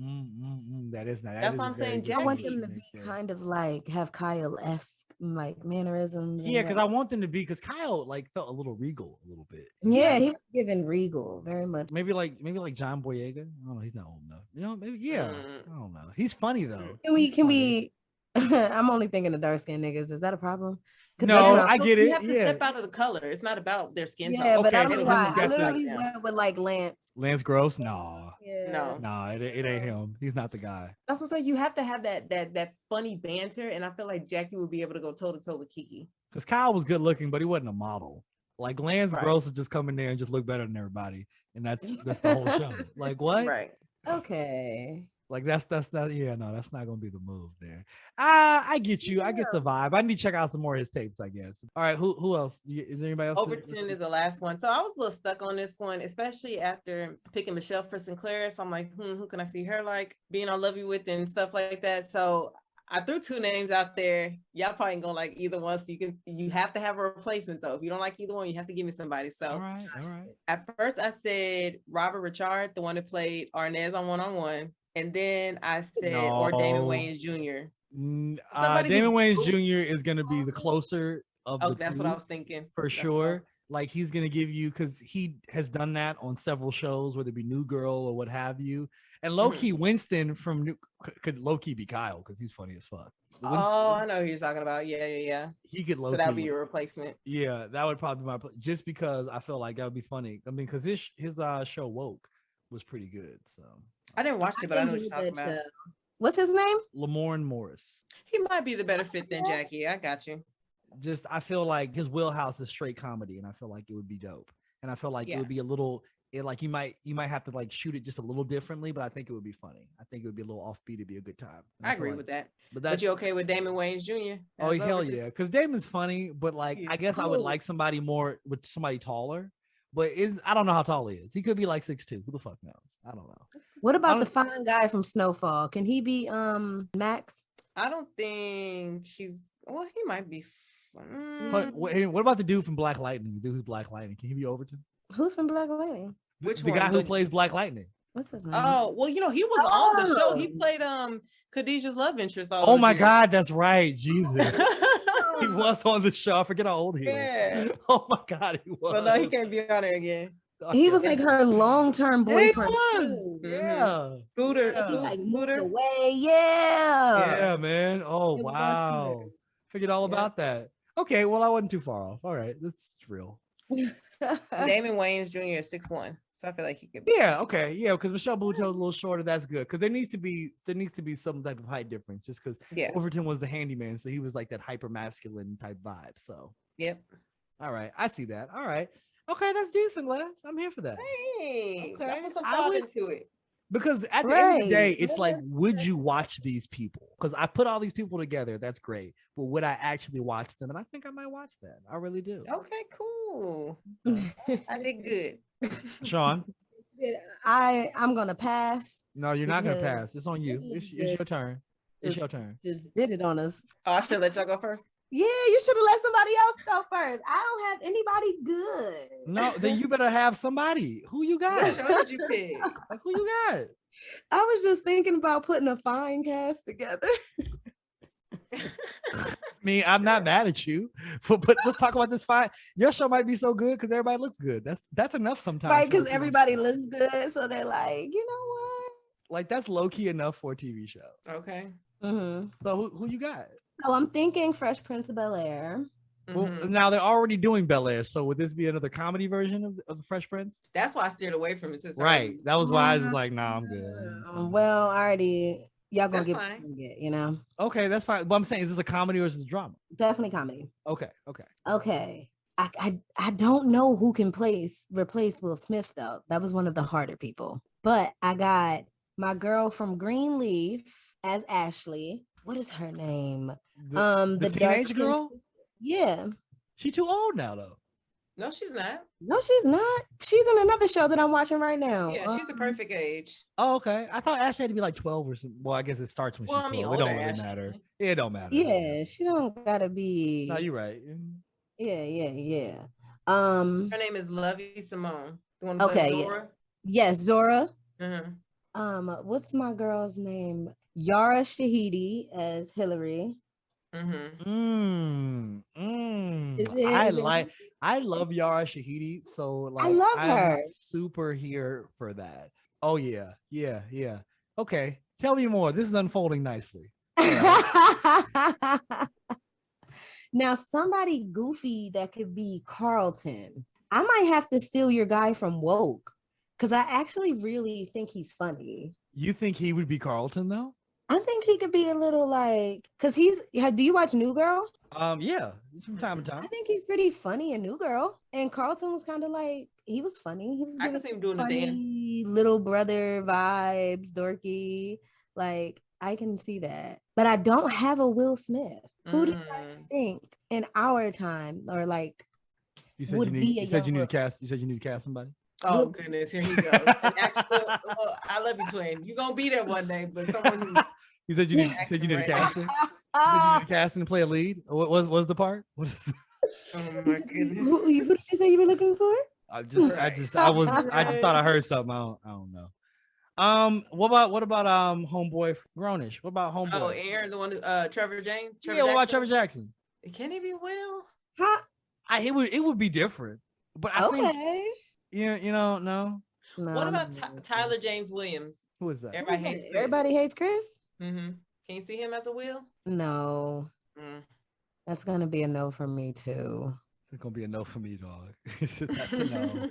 that is not. That's what I'm saying. I want them to be kind of like have Kyle-esque like mannerisms. Yeah, because I want them to be because Kyle like felt a little regal a little bit. Yeah, he was giving regal very much. Maybe like John Boyega. I don't know. He's not old enough. You know, maybe I don't know. He's funny though. Can we? I'm only thinking of dark skinned niggas. Is that a problem? No, I get it. You have to step out of the color. It's not about their skin tone. Yeah, but I don't know why. I literally went with like Lance. Lance Gross? No. Yeah. No, it ain't him. He's not the guy. That's what I'm saying. You have to have that funny banter, and I feel like Jackie would be able to go toe to toe with Kiki. Because Kyle was good looking, but he wasn't a model. Like Lance Gross would just come in there and just look better than everybody, and that's the whole show. Like what? Right. Okay. Like that's not, yeah, no, that's not gonna be the move there. I get you. I get the vibe. I need to check out some more of his tapes, I guess. All right, who else? Is there anybody else? Overton is the last one. So I was a little stuck on this one, especially after picking Michelle for Sinclair. So I'm like, who can I see her like being on Love You With and stuff like that. So I threw two names out there. Y'all probably ain't gonna like either one. So you have to have a replacement though. If you don't like either one, you have to give me somebody. So all right. At first I said Robert Richard, the one that played Arnez on One on One. And then I said, or Damon Wayans Jr. Damon Wayans Jr. is going to be the closer of the that's two, what I was thinking. for sure. Like he's going to give you, because he has done that on several shows, whether it be New Girl or what have you. And low-key Winston could low-key be Kyle, because he's funny as fuck. Winston, I know who you're talking about. Yeah. He could low-key. So that would be your replacement. Yeah, that would probably be just because I feel like that would be funny. I mean, because his show Woke was pretty good. So I didn't watch it, but I know what you're talking about. What's his name? Lamorne Morris. He might be the better fit than Jackie. I got you. Just I feel like his wheelhouse is straight comedy, and I feel like it would be dope. And I feel like it would be a little, like you might have to like shoot it just a little differently, but I think it would be funny. I think it would be a little offbeat. It'd be a good time. I agree with that. But you okay with Damon Wayans Jr.? Oh hell yeah, because Damon's funny, but like I guess I would like somebody more with somebody taller. But I don't know how tall he is. He could be like 6'2". Who the fuck knows? I don't know. What about the fine guy from Snowfall? Can he be Max? I don't think he's. Well, he might be. What about the dude from Black Lightning? The dude who's Black Lightning. Can he be Overton? Who's from Black Lightning? Which the guy who plays Black Lightning? What's his name? Oh, well, he was on the show. He played Khadijah's love interest. Oh my God, that's right. Jesus. He was on the show. I forget how old he is. Oh my God, he was. But no, he can't be on there again. He was like her long-term boyfriend. He was. Yeah. Scooter. Like moved away. Yeah. Yeah, man. Oh wow. Figured all about that. Okay, well, I wasn't too far off. All right, that's real. Damon Wayans Jr. is 6'1", so I feel like he could be. Yeah, okay, yeah, because Michelle Buteau's a little shorter. That's good, because there needs to be some type of height difference, just because Overton was the handyman, so he was like that hyper masculine type vibe. So all right, I see that. All right, okay, that's decent, Les. I'm here for that. Hey, okay. I put some thought into it. Because at the end of the day, it's like, would you watch these people? Because I put all these people together. That's great. But would I actually watch them? And I think I might watch that. I really do. Okay, cool. I did good. Sean? I'm going to pass. No, you're not going to pass. It's on you. It's your turn. It's your turn. Just did it on us. Oh, I should let y'all go first. Yeah, you should have let somebody else go first. I don't have anybody good. No, then you better have somebody. Who you got? Which one did you pick? Like, who you got? I was just thinking about putting a fine cast together. I mean, I'm not mad at you, but let's talk about this fine. Your show might be so good because everybody looks good. That's enough sometimes. Right, because everybody looks good, so they're like, you know what? Like that's low key enough for a TV show. Okay. Mm-hmm. So who you got? So I'm thinking Fresh Prince of Bel-Air. Well, now they're already doing Bel-Air, so would this be another comedy version of the Fresh Prince? That's why I steered away from it. Right. That was why I was like, nah, I'm good. Well, already y'all gonna get, you know. Okay, that's fine. But I'm saying, is this a comedy or is this a drama? Definitely comedy. Okay. I don't know who can replace Will Smith though. That was one of the harder people. But I got my girl from Greenleaf as Ashley. What is her name? The teenage girl? Yeah. She too old now though. No, she's not. No, she's not. She's in another show that I'm watching right now. Yeah, she's the perfect age. Oh, okay. I thought Ashley had to be like 12 or something. Well, I guess it starts when she's 12. It don't really matter. It don't matter. Yeah, she don't gotta be. No, you're right. Yeah. Her name is Lovey Simone. The one who plays Zora? Yes, Zora. Mm-hmm. What's my girl's name? Yara Shahidi as Hillary. I love Yara Shahidi, so like I love her. Super here for that. Oh yeah. Okay, tell me more. This is unfolding nicely. Now somebody goofy that could be Carlton. I might have to steal your guy from Woke because I actually really think he's funny. You think he would be Carlton though? I think he could be a little like, because do you watch New Girl? Yeah, from time to time. I think he's pretty funny in New Girl. And Carlton was kind of like, he was funny. He was I can see him doing the dance. Little brother vibes, dorky. Like, I can see that. But I don't have a Will Smith. Who do you guys think in our time or like you said you said you need to cast. You said you need to cast somebody. Oh goodness, here he goes. Well, I love you, twin. You're gonna be there one day, but someone you said you need to cast him. You said you need to cast him to play a lead. What was the part? Oh my goodness. Who did you say you were looking for? I just thought I heard something. I don't know. What about homeboy Grownish? What about homeboy? Oh, Aaron, the one who Trevor James. What about Trevor Jackson? Can he be Will? Huh? It would be different, but I think no. What about Tyler James Williams? Who is that? Everybody hates Chris. Mm-hmm. Can you see him as a Will? No. That's gonna be a no for me too. It's gonna be a no for me, dog. That's a no.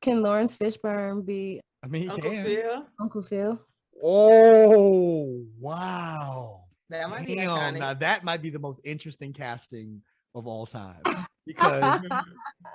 Can Lawrence Fishburne be? I mean, Uncle Phil. Uncle Phil. Oh wow! That might be iconic. Now that might be the most interesting casting of all time because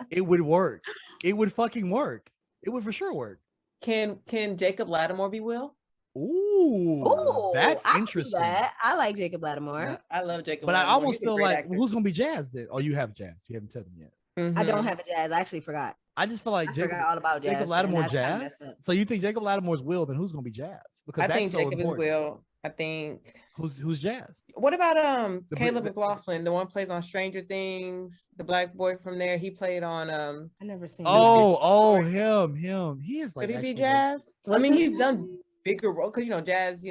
it would work. It would fucking work. It would for sure work. Can Jacob Lattimore be Will? Ooh, that's interesting. I like Jacob Lattimore. Yeah, I love Jacob. But Lattimore. I almost feel like who's gonna be Jazz then? Oh, you have Jazz. You haven't said them yet. Mm-hmm. I don't have a Jazz. I actually forgot. I just feel like I forgot all about Jazz. Jacob Lattimore Jazz. So you think Jacob Lattimore's Will? Then who's gonna be Jazz? Because I think Jacob is Will. I think who's Jazz? What about Caleb McLaughlin, the one plays on Stranger Things, the black boy from there? He played on I never seen. Him. He is like. Could he be Jazz? I mean, he's done bigger role because Jazz,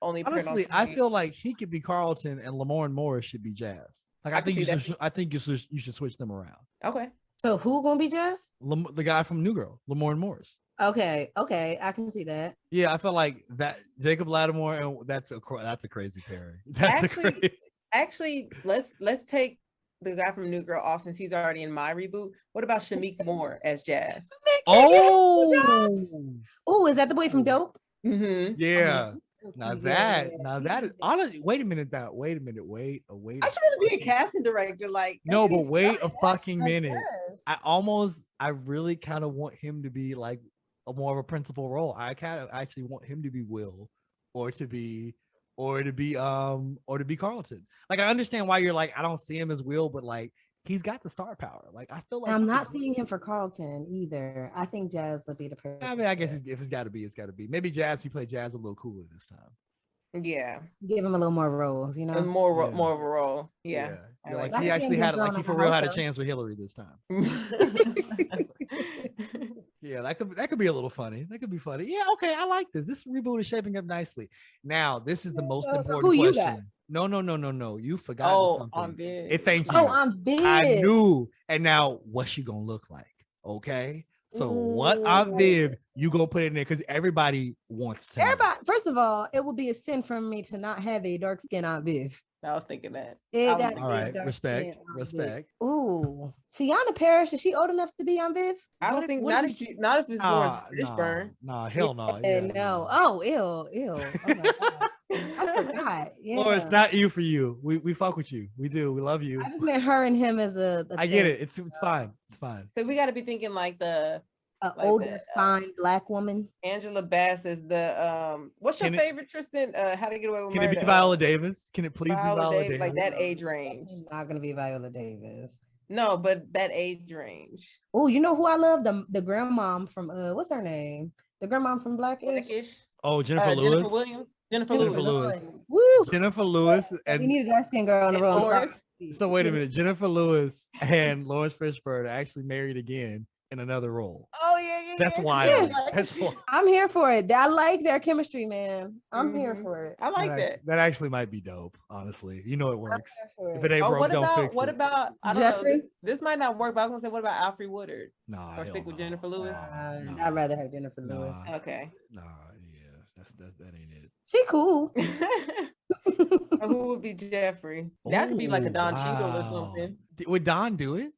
only. Honestly, I feel like he could be Carlton and Lamorne Morris should be Jazz. Like I think you should switch them around. Okay. So who gonna be Jazz? The guy from New Girl, Lamorne Morris. Okay, I can see that. Yeah, I feel like that Jacob Lattimore, and that's a crazy pairing. Actually, let's take the guy from New Girl off since he's already in my reboot. What about Shamik Moore as Jazz? Oh, is that the boy from Dope? Mm-hmm. Yeah. Now that is honestly. Wait a minute. Wait. I should really be a casting director. Like no, but wait a fucking minute. I really kind of want him to be like a more of a principal role. I kind of actually want him to be Will, or to be Carlton. Like I understand why you're like I don't see him as Will, but like he's got the star power. Like I feel like I'm not seeing him for Carlton either. I think Jazz would be the person. I mean, I guess if it's got to be, it's got to be. Maybe Jazz. He played Jazz a little cooler this time. Yeah, give him a little more roles. More of a role. Yeah. Like he actually had he for real had a chance with Hillary this time. Yeah, that could be a little funny. That could be funny. Yeah, okay, I like this. This reboot is shaping up nicely. Now, this is the most important question. You got? No. You forgot something. On Viv. Thank you. Oh, on Viv. I knew. And now, what's she gonna look like? Okay. So what on Viv you gonna put in there? Because everybody wants to. Everybody. First of all, it would be a sin for me to not have a dark skin on Viv. I was thinking that. All right, respect. Ooh, Tiana Parrish, is she old enough to be on Viv? I don't think not if it's Lawrence Fishburne. Nah, hell no. No. Oh, ew. Oh my God. I forgot. Yeah. Lawrence, not you for you. We fuck with you. We do. We love you. I just meant her and him as a I get it. It's fine. It's fine. So we got to be thinking like the older, fine black woman. Angela Bass is the what's your favorite, Tristan? How to Get Away with Murder? Can it be Viola Davis? Can it please be Viola Davis? Like that age range. It's not gonna be Viola Davis. No, but that age range. Oh, you know who I love? The grandmom from what's her name? The grandmom from Blackish. Oh, Jennifer Lewis. Jennifer Williams. Jennifer Lewis. Woo! Jennifer Lewis. And we need a dark skin girl on the road. So wait a minute. Jennifer Lewis and Lawrence Fishburne are actually married again in another role. Oh yeah. That's wild. That's wild. I'm here for it. I like their chemistry, man. I'm here for it. I like that. That actually might be dope, honestly. You know it works. If it ain't broke, don't fix it. What about I don't Jeffrey? know, this might not work, but I was gonna say, what about Alfred Woodard? Nah. Or stick with Jennifer Lewis? I'd rather have Jennifer Lewis. Okay. Nah, yeah. That ain't it. She cool. Who would be Jeffrey? That could be like a Don Cheadle or something. Would Don do it?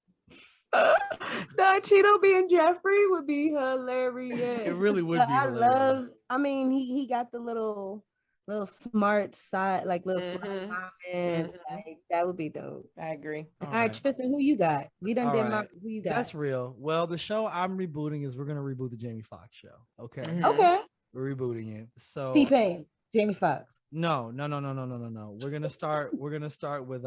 Don Cheadle being Jeffrey would be hilarious. It really would be hilarious. I mean, he got the little smart side, like little sly comments. Like, that would be dope. I agree. All right, Tristan, who you got? We done did who you got? That's real. Well, the show I'm rebooting is we're gonna reboot the Jamie Foxx show. Okay. Okay. We're rebooting it. So T-Pain, Jamie Foxx. no. We're gonna start. We're gonna start with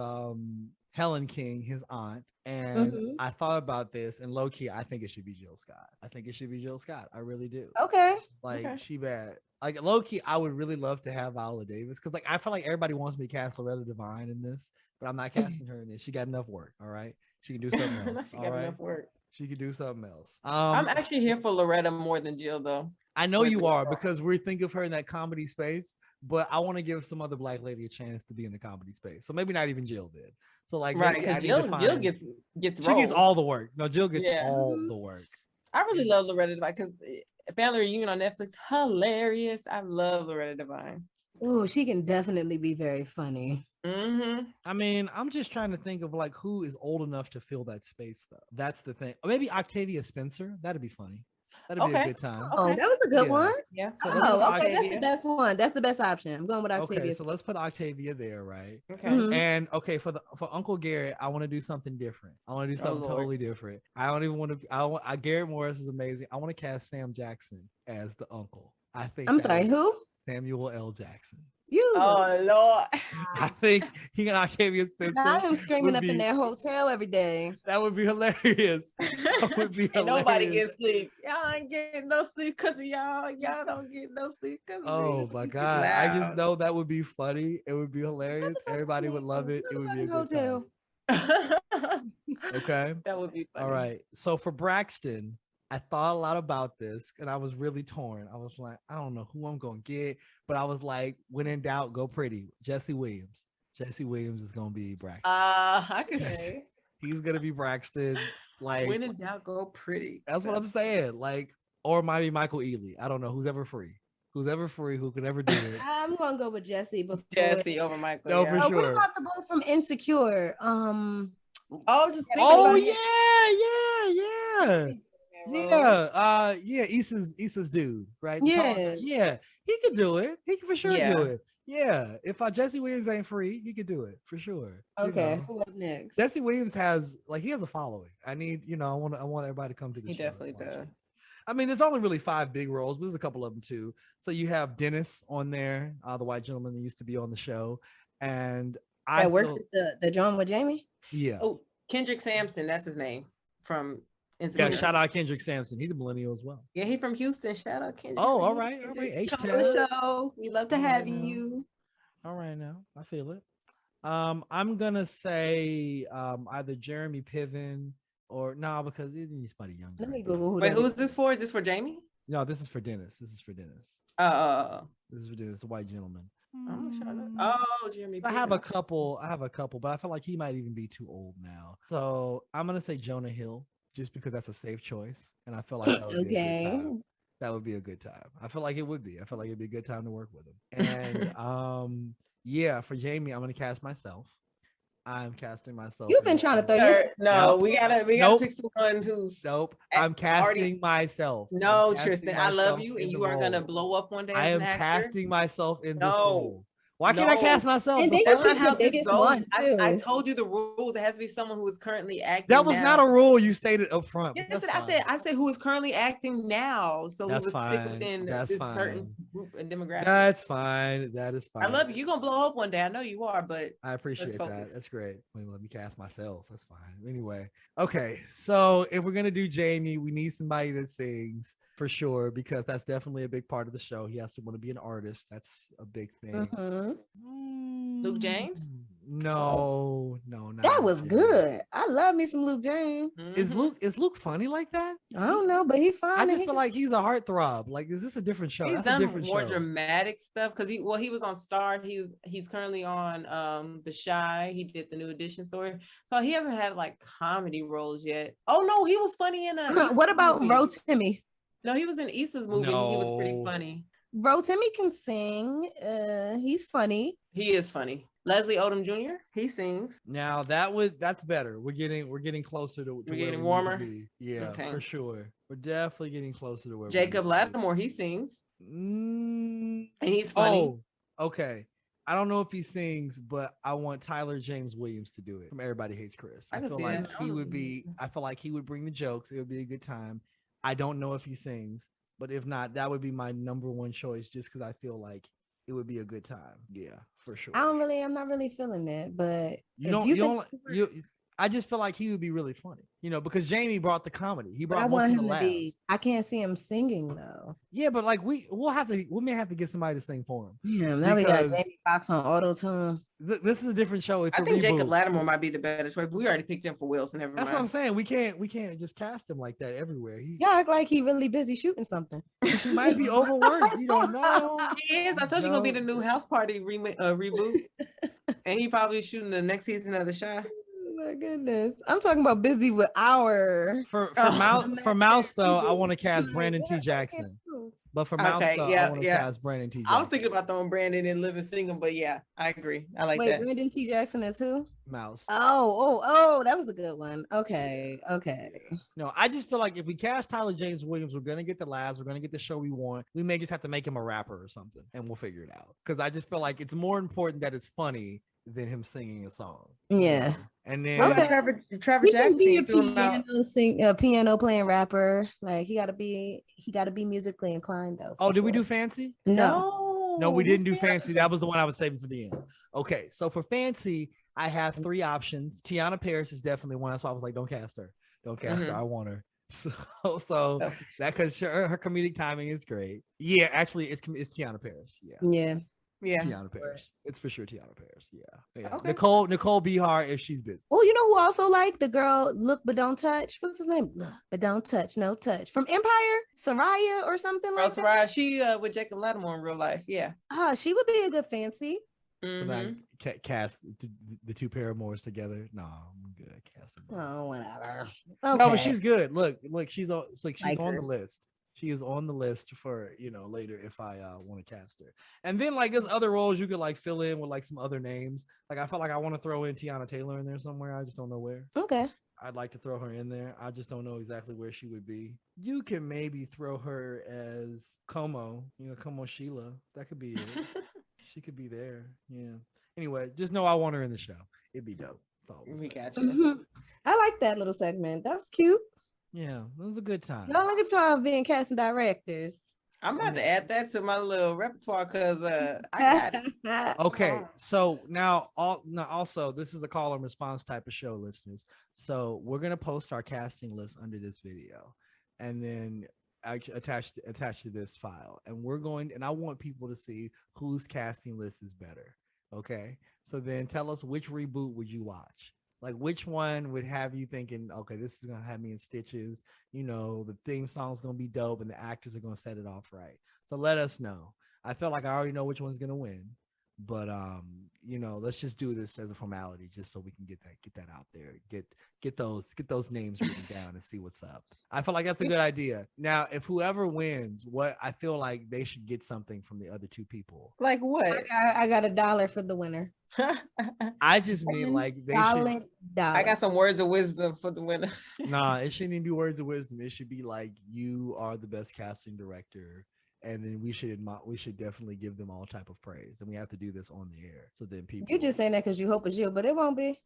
Helen King, his aunt. And Mhm. I thought about this, and low key, I think it should be Jill Scott. I think it should be Jill Scott. I really do. Okay. Like Okay. she bad. Like low key, I would really love to have Viola Davis because like I feel like everybody wants me to cast Loretta Devine in this, but I'm not casting her in this. She got enough work. All right, she can do something else. She All got right, enough work. she can do something else. I'm actually here for Loretta more than Jill, though. I know with you the are girl. because we think of her in that comedy space, but I want to give some other black lady a chance to be in the comedy space. So maybe not even Jill did. So like Right, maybe I because need to Jill find. gets She roles. gets all the work. No, Jill gets Yeah. all Mhm. the work. I really love Loretta Devine because Family Reunion on Netflix, hilarious. I love Loretta Devine. Oh, she can definitely be very funny. Mm-hmm. I mean, I'm just trying to think of like who is old enough to fill that space though. That's the thing. Or maybe Octavia Spencer. That'd be funny. That'd be a Okay. good time. Oh, Okay. that was a good Yeah. one. Yeah. So let's Oh, put okay. That's the Octavia. best one. That's the best option. I'm going with Okay, Octavia. so let's put Octavia there, right? Okay. Mhm. And okay, for Uncle Garrett, I want to do something different. I want to do Oh, something Lord. totally different. I don't even want to. Garrett Morris is amazing. I want to cast Sam Jackson as the uncle. I think. I'm that sorry, would- who? Samuel L. Jackson. You. Oh, Lord. I think he and Octavia Spencer. Now I am screaming would up in be- that hotel every day. That would be hilarious. That would be And nobody hilarious. gets sleep. Y'all ain't getting no sleep because of y'all. Y'all don't get no sleep because of Oh me. my It's God. I just loud. know that would be funny. It would be hilarious. Motherfuckers Everybody would need love some it. It would be a motherfucking good time. hotel. Okay. That would be funny. All right. So for Braxton, I thought a lot about this and I was really torn. I was like, I don't know who I'm going to get, but I was like, when in doubt, go pretty. Jesse Williams. Jesse Williams is going to be Braxton. I can Yes. say. He's going to be Braxton. Like, When in doubt, go pretty. that's what I'm saying. Like, or it might be Michael Ealy. I don't know. Who's ever free. Who's ever free, who could ever do it. I'm gonna go with Jesse before. Jesse over Michael. No, yeah. for Oh, what sure. about the boy from Insecure? Oh, just thinking Oh about yeah. Yeah. Issa's dude, right? The tall guy. Yeah. Yeah. He could do it. He can for sure Yeah. do it. Yeah. If Jesse Williams ain't free, he could do it for sure. You Okay, know. who up next? Jesse Williams has he has a following. I need, I want everybody to come to the He show. definitely and watch does. it. I mean, there's only really 5 big roles, but there's a couple of them too. So you have Dennis on there, the white gentleman that used to be on the show, and I That worked feel, with the John with Jamie. yeah. Oh, Kendrick Sampson, that's his name from Yeah, Insecure. shout out Kendrick Sampson. He's a millennial as well. Yeah, he from Houston. Shout out Kendrick. Oh, all Kendrick. right, all right. Come H-Town. on the show. We love to All have right now. you. All right now. I feel it. I'm gonna say either Jeremy Piven or because it needs somebody younger. Let me Google who Wait, that who's is. this for? Is this for Jamie? No, this is for Dennis. Oh, This is for Dennis, the white gentleman. I'm trying to. Oh, Jeremy. I have Piven. a couple. But I feel like he might even be too old now. So I'm gonna say Jonah Hill, just because that's a safe choice, and I feel like that would be a good Okay. time. That would be a good time. I feel like it would be. I feel like it'd be a good time to work with him. And yeah, for Jamie, I'm gonna cast myself. I'm casting myself. You've been trying to throw your. No, Nope. we gotta Nope. pick someone who's. Nope. a- I'm casting already- myself. No, I'm casting Tristan, I love myself you, in and the you are gonna role. blow up one day. I as am an actor. casting myself in this No. role. Why can't I No. cast myself? And The then fuck? you That's not pick how the this biggest goes. one, I too. told you the rules. It has to be someone who is currently acting. That was not a rule you stated up front. Yes, That's I said who is currently acting now. So That's we would stick fine. within That's this fine. certain group and demographic. That's fine. That is fine. I love you. You're gonna blow up one day. I know you are, but I appreciate that. focus. That's great. Let me cast myself. That's fine. Anyway, okay. So if we're gonna do Jamie, we need somebody that sings for sure because that's definitely a big part of the show. He has to want to be an artist. That's a big thing. Mhm. Luke James? No, not That Luke was James. good. I love me some Luke James. Is Mhm. Luke funny like that? I don't know, but he fine. I and just he feel like he's a heartthrob. Like, is this a different show? He's That's a done different more show. dramatic stuff because he was on Star. He's currently on The Shy. He did the New Edition story, so he hasn't had like comedy roles yet. Oh no, he was funny in a. what about movie. Rotimi? No, he was in Issa's movie. And he was pretty No. funny. Rotimi can sing. He's funny. He is funny. Leslie Odom Jr. He sings. Now that's better. We're getting closer to where getting we need to warmer? be. Yeah, Okay. for sure. We're definitely getting closer to where Jacob we need to be. Lattimore. He sings Mm, and he's funny. oh, okay. I don't know if he sings, but I want Tyler James Williams to do it from Everybody Hates Chris. I I can feel see like that. he would be. I feel like he would bring the jokes. It would be a good time. I don't know if he sings, But if not, that would be my number one choice, just because I feel like it would be a good time. Yeah, for sure. I'm not really feeling that, but I just feel like he would be really funny, because Jamie brought the comedy. He brought I most want of the him to laughs. be. I can't see him singing though. Yeah, but like we may have to get somebody to sing for him. Yeah, now we got Jamie Foxx on auto tune. This is a different show. It's I think reboot. Jacob Lattimore might be the better choice. We already picked him for Wilson. That's what I'm saying. We can't just cast him like that everywhere. Yeah, act like he really busy shooting something. He might be overworked. You don't know. He is. I told you gonna be the new House Party reboot, and he probably shooting the next season of The Chi. Oh my goodness, I'm talking about busy with our for Mouse though. I want to cast Brandon T. Jackson. But for Mouse, though, I want to cast Brandon T. Jackson. I was thinking about throwing Brandon in Living Single, but yeah, I agree. I like that. Wait, Brandon T. Jackson is who? Mouse. Oh, that was a good one. Okay. No, I just feel like if we cast Tyler James Williams, we're gonna get the laughs, we're gonna get the show we want. We may just have to make him a rapper or something, and we'll figure it out. Because I just feel like it's more important that it's funny than him singing a song. Yeah. And then Trevor Jackson be a piano playing rapper. Like he gotta be musically inclined though. Oh, did we do Fancy? No, we didn't do Fancy. That was the one I was saving for the end. Okay, so for Fancy, I have 3 options. Tiana Paris is definitely one. That's why I was like, don't cast her. Her. I want her. So that because her comedic timing is great. Yeah, actually, it's Tiana Paris. Yeah. Tiana Paris. It's for sure Tiana Paris. Yeah. Okay. Nicole Bihar if she's busy. Oh, you know who also like the girl Look But Don't Touch? What's his name? Look But Don't Touch, No Touch. From Empire, Soraya or something like that. Soraya, she with Jacob Lattimore in real life. Yeah. She would be a good Fancy. So then cast the 2 paramours together. No, I'm good. Cast them. Oh, whatever. Okay. No, but she's good. Look, she's on. It's like she's on the list. She is on the list for later if I want to cast her. And then like there's other roles you could like fill in with like some other names. Like I felt like I want to throw in Tiana Taylor in there somewhere. I just don't know where. Okay. I'd like to throw her in there. I just don't know exactly where she would be. You can maybe throw her as Como, Como Sheila. That could be it. She could be there. Yeah. Anyway, just know I want her in the show. It'd be dope. We got you. I like that little segment. That was cute. Yeah, it was a good time. Y'all look at y'all being casting directors. I'm about to add that to my little repertoire because I got it. Okay, so now also this is a call and response type of show, listeners. So we're gonna post our casting list under this video, and then attached to this file, and I want people to see whose casting list is better. Okay, so then tell us which reboot would you watch. Like which one would have you thinking, okay, this is gonna have me in stitches, the theme song's gonna be dope and the actors are gonna set it off right. So let us know. I feel like I already know which one's gonna win, but let's just do this as a formality just so we can get that out there. Get those names written down and see what's up. I feel like that's a good idea. Now, if whoever wins, what I feel like they should get something from the other 2 people. Like what? I got $1 for the winner. I just mean like they should. I got some words of wisdom for the winner. Nah, it shouldn't even be words of wisdom. It should be like, you are the best casting director, and then we should definitely give them all type of praise, and we have to do this on the air. So then people. You just saying that because you hope it's you, but it won't be.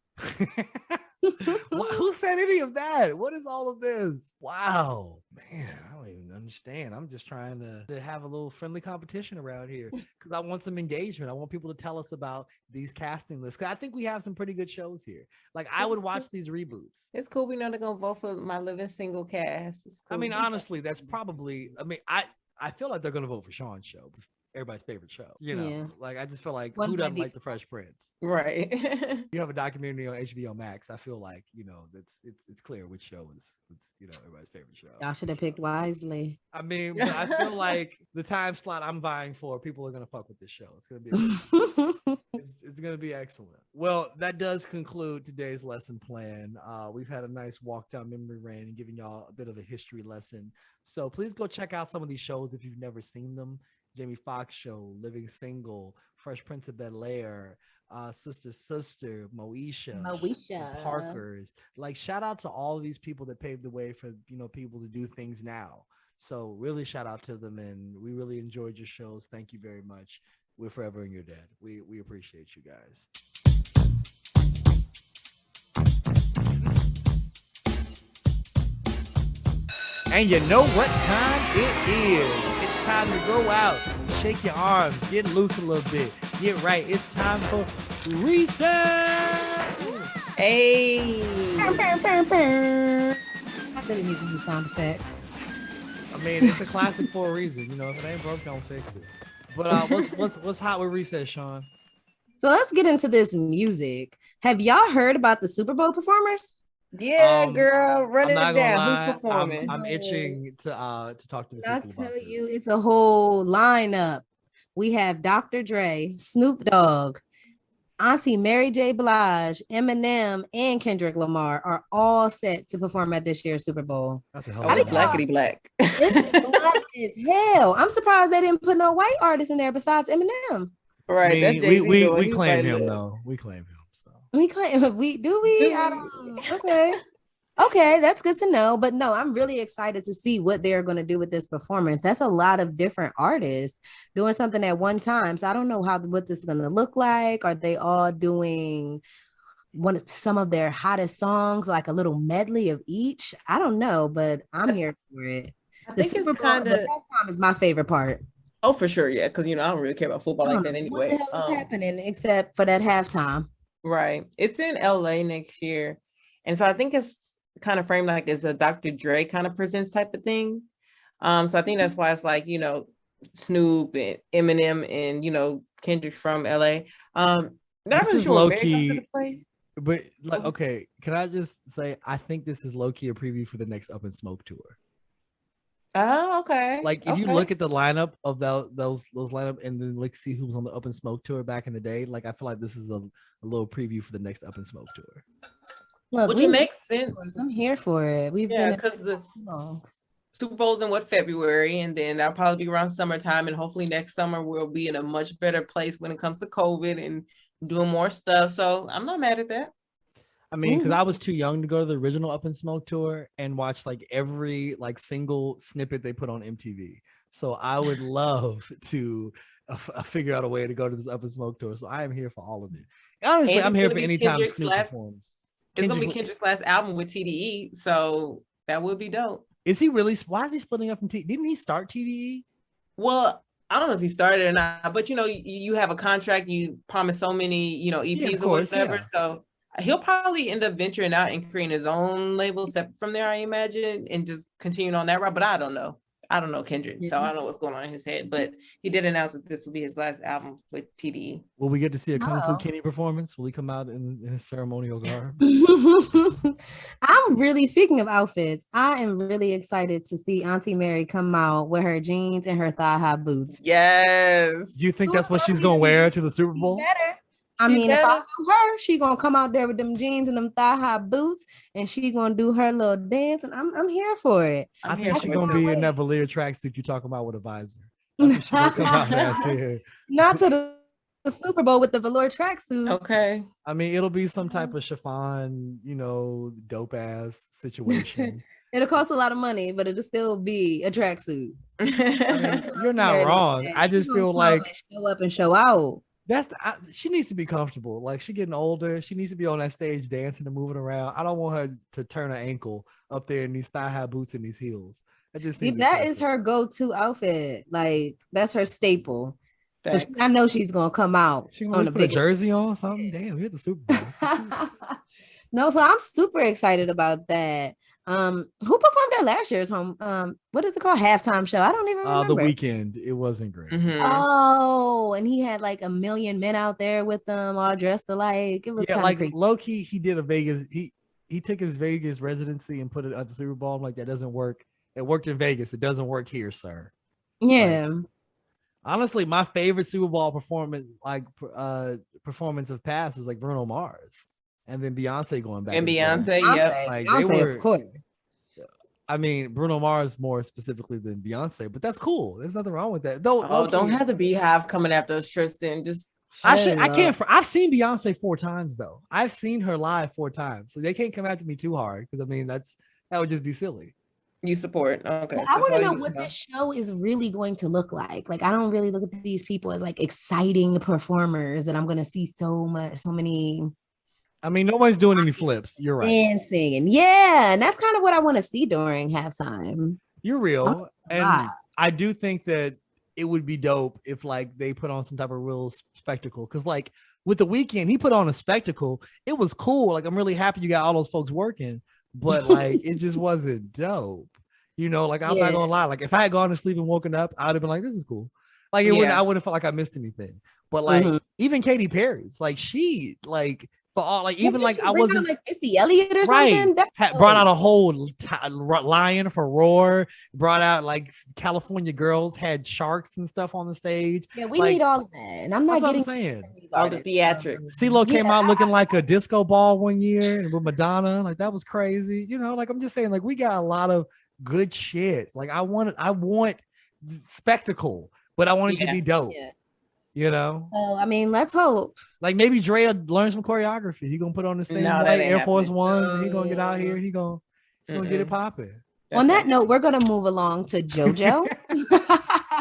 Who said any of that? What is all of this? Wow, man, I don't even understand. I'm just trying to have a little friendly competition around here because I want some engagement. I want people to tell us about these casting lists because I think we have some pretty good shows here. Like I would watch these reboots. It's cool. We know they're gonna vote for my Living Single cast. Cool. I mean, honestly, that's probably. I feel like they're gonna vote for Sean's show. Everybody's favorite show, like I just feel like who doesn't like the Fresh Prince, right? You have a documentary on HBO Max. I feel like it's clear which show is everybody's favorite show. Y'all should have picked wisely. I mean, but I feel like the time slot I'm vying for, people are gonna fuck with this show. It's gonna be it's gonna be excellent. Well, that does conclude today's lesson plan. We've had a nice walk down memory lane and giving y'all a bit of a history lesson. So please go check out some of these shows if you've never seen them. Jamie Foxx Show, Living Single, Fresh Prince of Bel-Air, Sister, Moesha, the Parkers. Like, shout out to all of these people that paved the way for people to do things now. So really shout out to them, and we really enjoyed your shows. Thank you very much. We're forever in your debt. We appreciate you guys. And you know what time it is. It's time to go out, shake your arms, get loose a little bit. Get right. It's time for reset. Hey. I really need to use sound effect. I mean, it's a classic for a reason. You know, if it ain't broke, don't fix it. But what's hot with reset, Sean? So let's get into this music. Have y'all heard about the Super Bowl performers? Yeah, girl, running I'm not it gonna down. lie, Who's performing? I'm itching to talk to the I'll people about tell this. you, it's a whole lineup. We have Dr. Dre, Snoop Dogg, Auntie Mary J. Blige, Eminem, and Kendrick Lamar are all set to perform at this year's Super Bowl. That's a hell Oh, of it's a blackity black. It's black as hell. I'm surprised they didn't put no white artists in there besides Eminem. Right, I mean, that's Jay-Z we claim him though. We claim him. So We claim we. I don't, okay, that's good to know. But no, I'm really excited to see what they're going to do with this performance. That's a lot of different artists doing something at one time. So I don't know what this is going to look like. Are they all doing some of their hottest songs, like a little medley of each? I don't know, but I'm here for it. The Super Bowl, the halftime is my favorite part. Oh, for sure, yeah, because I don't really care about football like that anyway. What the hell is happening except for that halftime? Right, it's in LA next year, and so I think it's kind of framed like it's a Dr. Dre kind of presents type of thing. So I think that's why it's like, Snoop and Eminem and, Kendrick from LA. Not this really is sure low what key, play. but like, okay, can I just say, I think this is low key a preview for the next Up in Smoke tour. Oh, okay. Like if you look at the lineup of those lineup and then like see who was on the Up in Smoke tour back in the day, like I feel like this is a little preview for the next Up in Smoke tour. Look, which makes sense. I'm here for it. We've been because the Super Bowl's in February, and then that'll probably be around summertime, and hopefully next summer we'll be in a much better place when it comes to COVID and doing more stuff. So I'm not mad at that. I mean, because I was too young to go to the original Up in Smoke tour and watch like every like single snippet they put on MTV. So I would love to figure out a way to go to this Up in Smoke tour. So I am here for all of it. Honestly, I'm here for any time Snoop performs. It's gonna be Kendrick's last album with TDE, so that would be dope. Is he really? Why is he splitting up from TDE? Didn't he start TDE? Well, I don't know if he started or not, but you have a contract, you promise so many, EPs or whatever. Yeah. So he'll probably end up venturing out and creating his own label separate from there, I imagine, and just continuing on that route. But I don't know. I don't know Kendrick, so I don't know what's going on in his head. But he did announce that this will be his last album with TDE. Will we get to see a Kung Fu Kenny performance? Will he come out in his ceremonial garb? Speaking of outfits, I am really excited to see Auntie Mary come out with her jeans and her thigh-high boots. Yes. Do you think that's what she's going to wear to the Super Bowl? Better. If I know her, she gonna come out there with them jeans and them thigh-high boots, and she gonna do her little dance, and I'm here for it. I think she's gonna be in that velour tracksuit you talking about with a visor. She's gonna come out there. Not to the Super Bowl with the velour tracksuit. Okay. I mean, it'll be some type of chiffon, dope ass situation. It'll cost a lot of money, but it'll still be a tracksuit. I mean, you're not wrong. I just feel like show up and show out. She needs to be comfortable. Like she's getting older. She needs to be on that stage dancing and moving around. I don't want her to turn her ankle up there in these thigh-high boots and these heels. That just seems that is her go-to outfit. Like that's her staple. So I know she's gonna come out. She's gonna put a jersey on something. Damn, we're at the Super Bowl. No, so I'm super excited about that. Who performed at last year's home? What is it called? Halftime show. I don't even remember. The Weeknd. It wasn't great. Mm-hmm. Oh, and he had like 1 million men out there with them, all dressed alike. It was like low key. He did a Vegas. He took his Vegas residency and put it at the Super Bowl. I'm like, that doesn't work. It worked in Vegas. It doesn't work here, sir. Yeah. Like, honestly, my favorite Super Bowl performance, performance of past, is like Bruno Mars. And then Beyonce going back. And Beyonce, yeah. Like Beyonce, they were, of course. I mean, Bruno Mars more specifically than Beyonce, but that's cool. There's nothing wrong with that. Don't have the Beehive coming after us, Tristan. Just I can't. I've seen Beyonce 4 times though. I've seen her live 4 times, so they can't come after me too hard because I mean that would just be silly. You support, okay? Well, I want to know what this show is really going to look like. Like, I don't really look at these people as like exciting performers, and I'm going to see so many I mean, nobody's doing any flips. You're right. Dancing. And yeah, and that's kind of what I want to see during halftime. You're real. lot. And I do think that it would be dope if like they put on some type of real spectacle. Cause like with the weekend, he put on a spectacle. It was cool. Like I'm really happy you got all those folks working, but like it just wasn't dope. You know, like I'm not gonna lie. Like if I had gone to sleep and woken up, I'd have been like, this is cool. Like it wouldn't, I wouldn't felt like I missed anything. But like even Katy Perry's, like she like for all like even like I wasn't like Missy Elliott or something. Brought out a whole lion for Roar. Brought out like California Girls had sharks and stuff on the stage. Yeah, we need all of that, and I'm not getting saying all the theatrics. CeeLo came out looking like a disco ball one year with Madonna. Like that was crazy. You know, like I'm just saying, like we got a lot of good shit. Like I want spectacle, but I want it to be dope. Yeah. You know, I mean, let's hope. Like maybe Dre learn some choreography. He gonna put on the same white Air Force Ones. And he gonna get out here. He gonna get it popping. On that note, we're gonna move along to JoJo.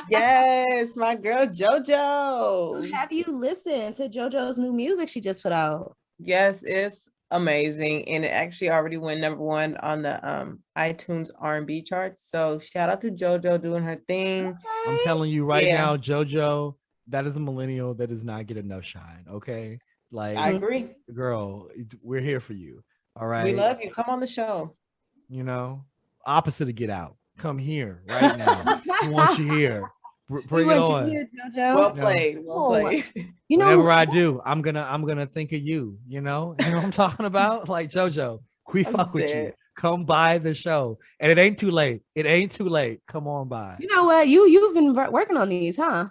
Yes, my girl JoJo. Have you listened to JoJo's new music she just put out? Yes, it's amazing, and it actually already went #1 on the iTunes R&B charts. So shout out to JoJo doing her thing. I'm telling you right now, JoJo. That is a millennial that does not get enough shine. Okay. Like I agree. Girl, we're here for you. All right. We love you. Come on the show. You know, opposite of Get Out. Come here right now. We want you here. Bring it on. Here, JoJo. Well played. Well played. You know, whatever I do, I'm gonna think of you. You know what I'm talking about? Like JoJo, we fuck with you. Come by the show. And it ain't too late. It ain't too late. Come on by. You know what? You've been working on these, huh?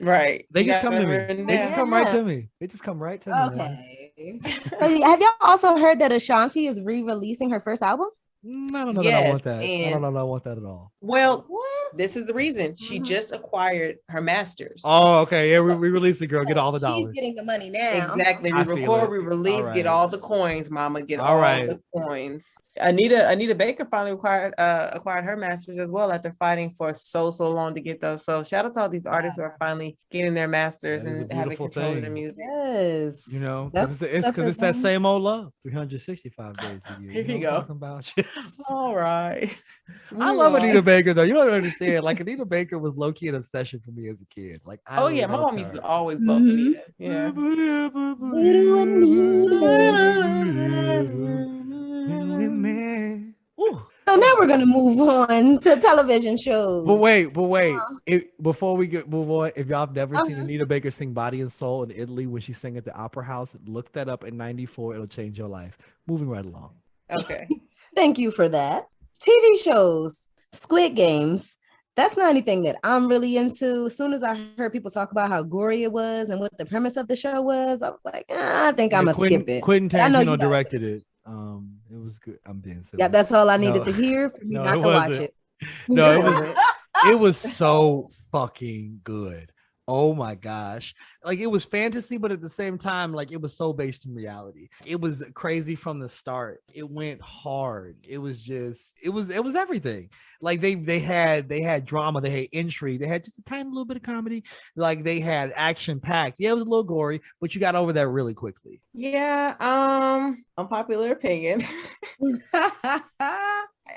Right. They just come to me. They just come right to me. They just come right to me. Okay. Have y'all also heard that Ashanti is re-releasing her first album? I don't know that I want that. I don't know that I want that at all. Well, this is the reason. She just acquired her masters. Oh, okay. Yeah, we released it, girl. Get all the dollars. She's getting the money now. Exactly. We record, we release, get all the coins, mama. Get all the coins. Anita Baker finally acquired her masters as well after fighting for so long to get those. So shout out to all these artists who are finally getting their masters and having control of the music. Yes. You know, it's that same old love. 365 days a year. Here you go. Talking about all right. I love Anita Baker though. You don't understand. Like Anita Baker was low key an obsession for me as a kid. Like my mom used to always bump Anita. Yeah. So now we're gonna move on to television shows. But wait, before we move on, if y'all have never seen Anita Baker sing "Body and Soul" in Italy when she sang at the Opera House, look that up in '94. It'll change your life. Moving right along. Okay. Thank you for that. TV shows, Squid Games. That's not anything that I'm really into. As soon as I heard people talk about how gory it was and what the premise of the show was, I was like, I think I'm gonna skip it. Quentin Tarantino directed it. It was good. I'm being silly. Yeah, that's all I needed to hear for me not to watch it. No, it was so fucking good. Oh my gosh. Like it was fantasy, but at the same time, like it was so based in reality. It was crazy from the start. It went hard. It was everything. Like they had drama, they had intrigue, they had just a tiny little bit of comedy. Like they had action packed. Yeah, it was a little gory, but you got over that really quickly. Yeah, unpopular opinion.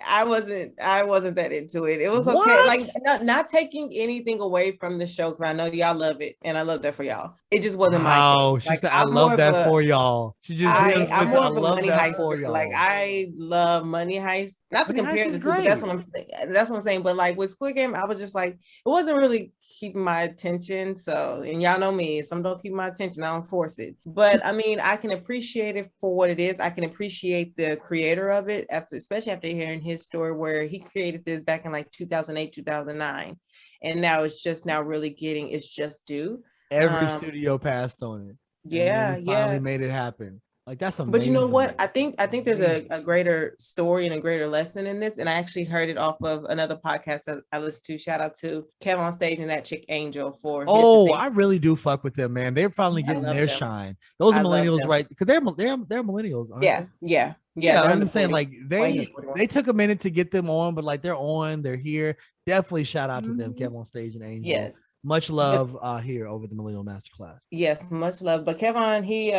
I wasn't that into it. It was okay. What? Like not taking anything away from the show because I know y'all love it and I love that for y'all. It just wasn't my thing. Oh, she said I love that for y'all. She just I'm more of a money heist. Like I love Money Heist. Not to compare the two, but that's what I'm saying. That's what I'm saying. But like with Squid Game, I was just like, it wasn't really keeping my attention. So, and y'all know me, if something don't keep my attention, I don't force it. But I mean, I can appreciate it for what it is. I can appreciate the creator of it, especially after hearing his story where he created this back in like 2008, 2009. And now it's just now really getting its just due. Every studio passed on it. Yeah, finally made it happen. Like that's amazing. But you know what? I think there's a greater story and a greater lesson in this. And I actually heard it off of another podcast that I listened to. Shout out to Kevin on Stage and that chick Angel for. Oh, I really do fuck with them, man. They're finally getting their shine. Those are millennials, right? Because they're millennials. Yeah. I'm saying like they took a minute to get them on, but like they're here. Definitely shout out to them, Kevin on Stage and Angel. Yes. Much love here over the Millennial Masterclass. Yes, much love. But Kevin, he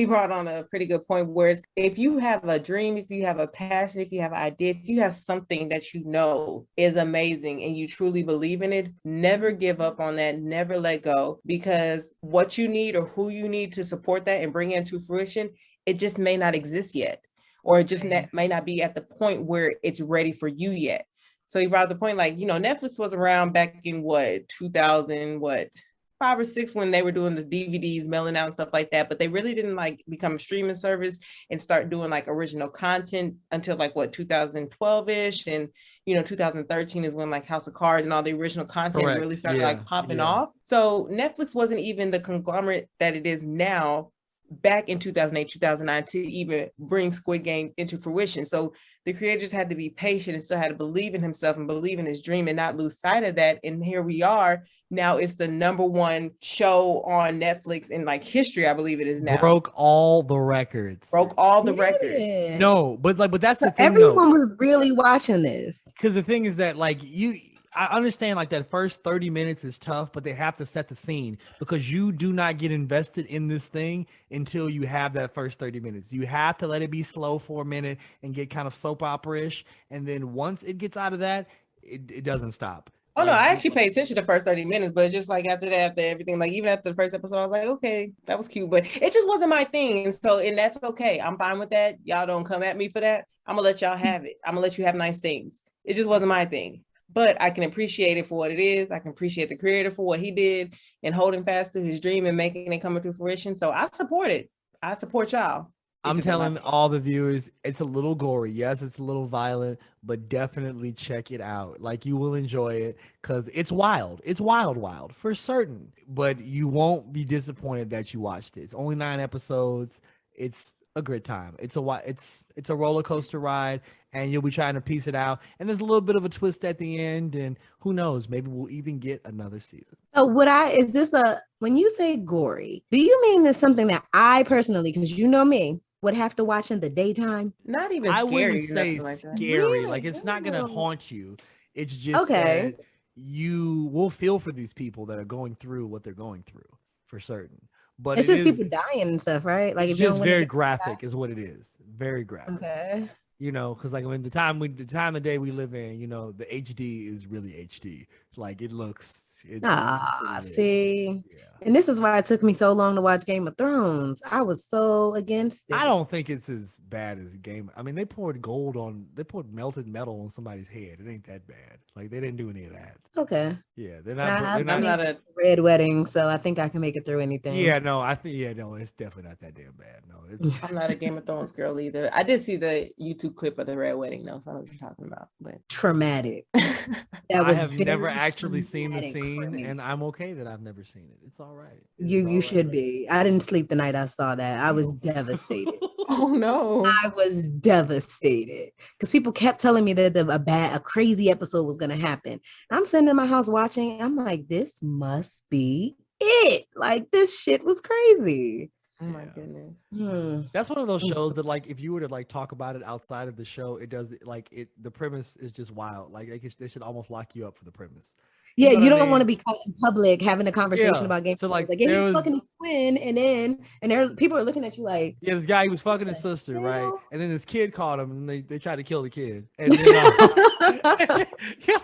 brought on a pretty good point where if you have a dream, if you have a passion, if you have an idea, if you have something that you know is amazing and you truly believe in it, never give up on that, never let go, because what you need or who you need to support that and bring it into fruition, it just may not exist yet, or it just may not be at the point where it's ready for you yet. So he brought the point, like, Netflix was around back in 2000, 5 or 6, when they were doing the DVDs, mailing out and stuff like that. But they really didn't like become a streaming service and start doing like original content until like 2012-ish. And 2013 is when like House of Cards and all the original content really started like popping off. So Netflix wasn't even the conglomerate that it is now back in 2008, 2009 to even bring Squid Game into fruition. So the creators had to be patient and still had to believe in himself and believe in his dream and not lose sight of that. And here we are. Now it's the #1 show on Netflix in like history, I believe it is now. Broke all the records. No, but that's the thing. Everyone was really watching this. Because the thing is that like I understand like that first 30 minutes is tough, but they have to set the scene because you do not get invested in this thing until you have that first 30 minutes. You have to let it be slow for a minute and get kind of soap opera-ish. And then once it gets out of that, it doesn't stop. Oh, no, I actually paid attention to the first 30 minutes, but just like after that, after everything, like even after the first episode, I was like, okay, that was cute, but it just wasn't my thing. And that's okay. I'm fine with that. Y'all don't come at me for that. I'm gonna let y'all have it. I'm gonna let you have nice things. It just wasn't my thing. But I can appreciate it for what it is. I can appreciate the creator for what he did and holding fast to his dream and making it come into fruition. So I support it. I support y'all. I'm telling all the viewers, it's a little gory. Yes, it's a little violent, but definitely check it out. Like, you will enjoy it because it's wild. It's wild for certain. But you won't be disappointed that you watched it. It's only 9 episodes. It's a great time. It's a roller coaster ride, and you'll be trying to piece it out. And there's a little bit of a twist at the end, and who knows? Maybe we'll even get another season. So when you say gory, do you mean there's something that I personally, because you know me, would have to watch in the daytime? Not even scary. I wouldn't say scary. Really? Like, it's not gonna haunt you. It's just that you will feel for these people that are going through what they're going through, for certain. But it's just people dying and stuff, right? Like, it's just very graphic, is what it is. Very graphic. Okay. Because like when the time of day we live in, the HD is really HD. Like, it looks. See, and this is why it took me so long to watch Game of Thrones. I was so against it. I don't think it's as bad as Game. I mean, they poured melted metal on somebody's head. It ain't that bad. Like, they didn't do any of that. Okay. Yeah, they're not a red wedding, so I think I can make it through anything. Yeah, no, it's definitely not that damn bad. No, I'm not a Game of Thrones girl either. I did see the YouTube clip of the red wedding, though, so I know what you're talking about. But traumatic. I have never actually seen the scene, and I'm okay that I've never seen it. It's all right. You should be. I didn't sleep the night I saw that. I was devastated. Oh no. I was devastated because people kept telling me that a crazy episode was going to happen. I'm sitting in my house watching. I'm like, this must be it. Like, this shit was crazy. Oh my goodness. That's one of those shows that, like, if you were to like talk about it outside of the show, the premise is just wild. Like, they should almost lock you up for the premise. Yeah, you don't want to be caught in public having a conversation about games. So like he's fucking his twin, and people are looking at you like, this guy, he was fucking his sister, right? And then this kid caught him, and they tried to kill the kid. And then, you're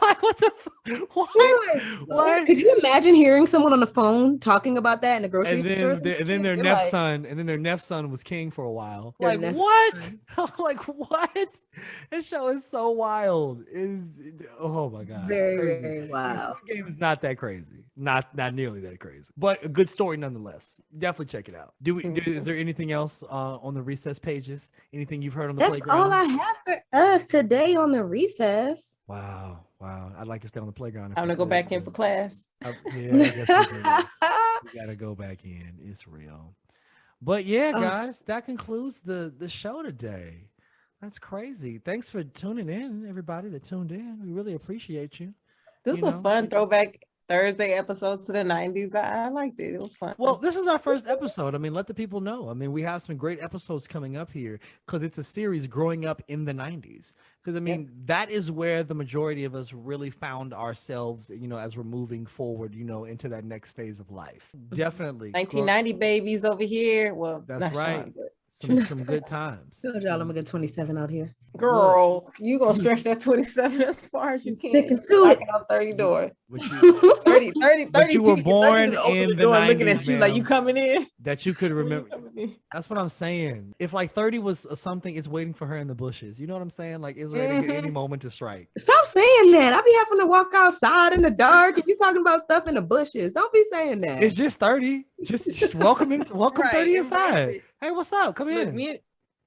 like, what the fuck? What? Could you imagine hearing someone on the phone talking about that in a grocery store? And then their neph's son was king for a while. Like, what? Like, what? This show is so wild. Oh my god, very, very wild. Game is not that crazy, not nearly that crazy, but a good story nonetheless. Definitely check it out. Is there anything else on the recess pages? Anything you've heard on the playground? That's all I have for us today on the recess. Wow. I'd like to stay on the playground. I'm gonna go back in for class. I guess we gotta go back in. It's real. But yeah, guys, that concludes the show today. That's crazy. Thanks for tuning in, everybody that tuned in. We really appreciate you. This was a fun throwback Thursday episode to the 90s. I liked it. It was fun. Well, this is our first episode. I mean, let the people know. I mean, we have some great episodes coming up here because it's a series growing up in the 90s. Because, I mean, that is where the majority of us really found ourselves, you know, as we're moving forward, you know, into that next phase of life. Definitely. 1990 babies over here. Well, that's right. Sean, but... Some good times. Told y'all I'm a good 27 out here. Girl, you gonna stretch that 27 as far as you can. Sticking to it. Out 30 door. 30. But you were born in the door 90s, looking at you like you coming in. That you could remember. That's what I'm saying. If like 30 was something, it's waiting for her in the bushes. You know what I'm saying? Like it's ready at any moment to strike. Stop saying that. I be having to walk outside in the dark and you talking about stuff in the bushes. Don't be saying that. It's just 30. Just welcome right, 30 inside. Hey, what's up? Come in.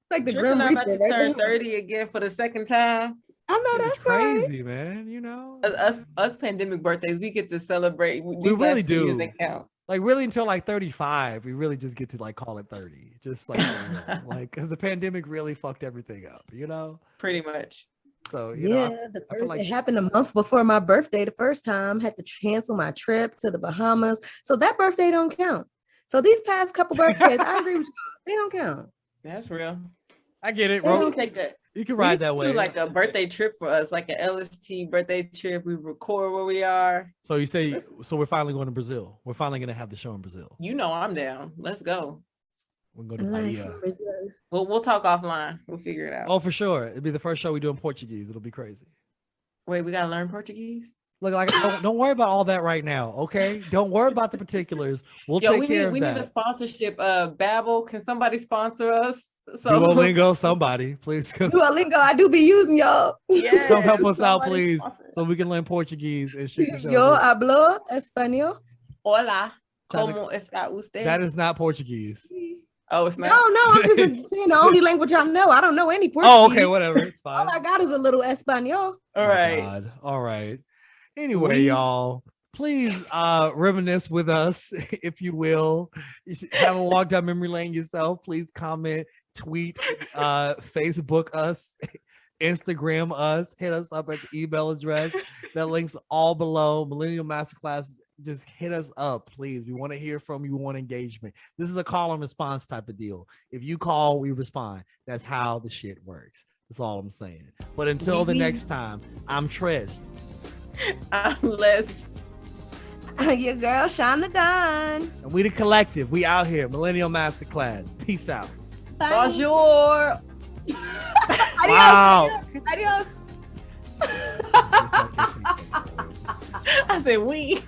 Like the Grim Reaper. About to turn 30 again for the second time. I know that's crazy, right. Man. You know, us pandemic birthdays, we get to celebrate. We really do. Count. Like really until like 35, we really just get to like call it 30. Just like like because the pandemic really fucked everything up. You know, pretty much. So you know, it happened a month before my birthday. The first time, had to cancel my trip to the Bahamas, so that birthday don't count. So these past couple birthdays, I agree with you. They don't count. That's real. I get it. Don't take that. You can ride that way. Like a birthday trip for us, like an LST birthday trip. We record where we are. So you say, so we're finally going to Brazil. We're finally going to have the show in Brazil. You know I'm down. Let's go. We're going to Bahia. We'll talk offline. We'll figure it out. Oh, for sure. It'll be the first show we do in Portuguese. It'll be crazy. Wait, we gotta learn Portuguese? Look, like don't worry about all that right now, okay? Don't worry about the particulars. We'll take care of that. We need a sponsorship. Babbel, can somebody sponsor us? Duolingo, somebody, please. Duolingo, I do be using y'all. Yeah, come help us out, please, so we can learn Portuguese and shit. Yo hablo español. Hola, ¿cómo está usted? That is not Portuguese. Oh, it's not. No, I'm just saying the only language I know. I don't know any Portuguese. Oh, okay, whatever. It's fine. All I got is a little Espanol. All right. All right. Anyway, y'all, please reminisce with us, if you will. You haven't walked down memory lane yourself, please comment, tweet, Facebook us, Instagram us, hit us up at the email address. That link's all below. Millennial Masterclass. Just hit us up, please. We want to hear from you. We want engagement. This is a call and response type of deal. If you call, we respond. That's how the shit works. That's all I'm saying. But until the next time, I'm Trish. I'm Les. Your girl, Shonda Dunn. And we the collective. We out here. Millennial Masterclass. Peace out. Bye. Bonjour. Wow. Adios. I said we.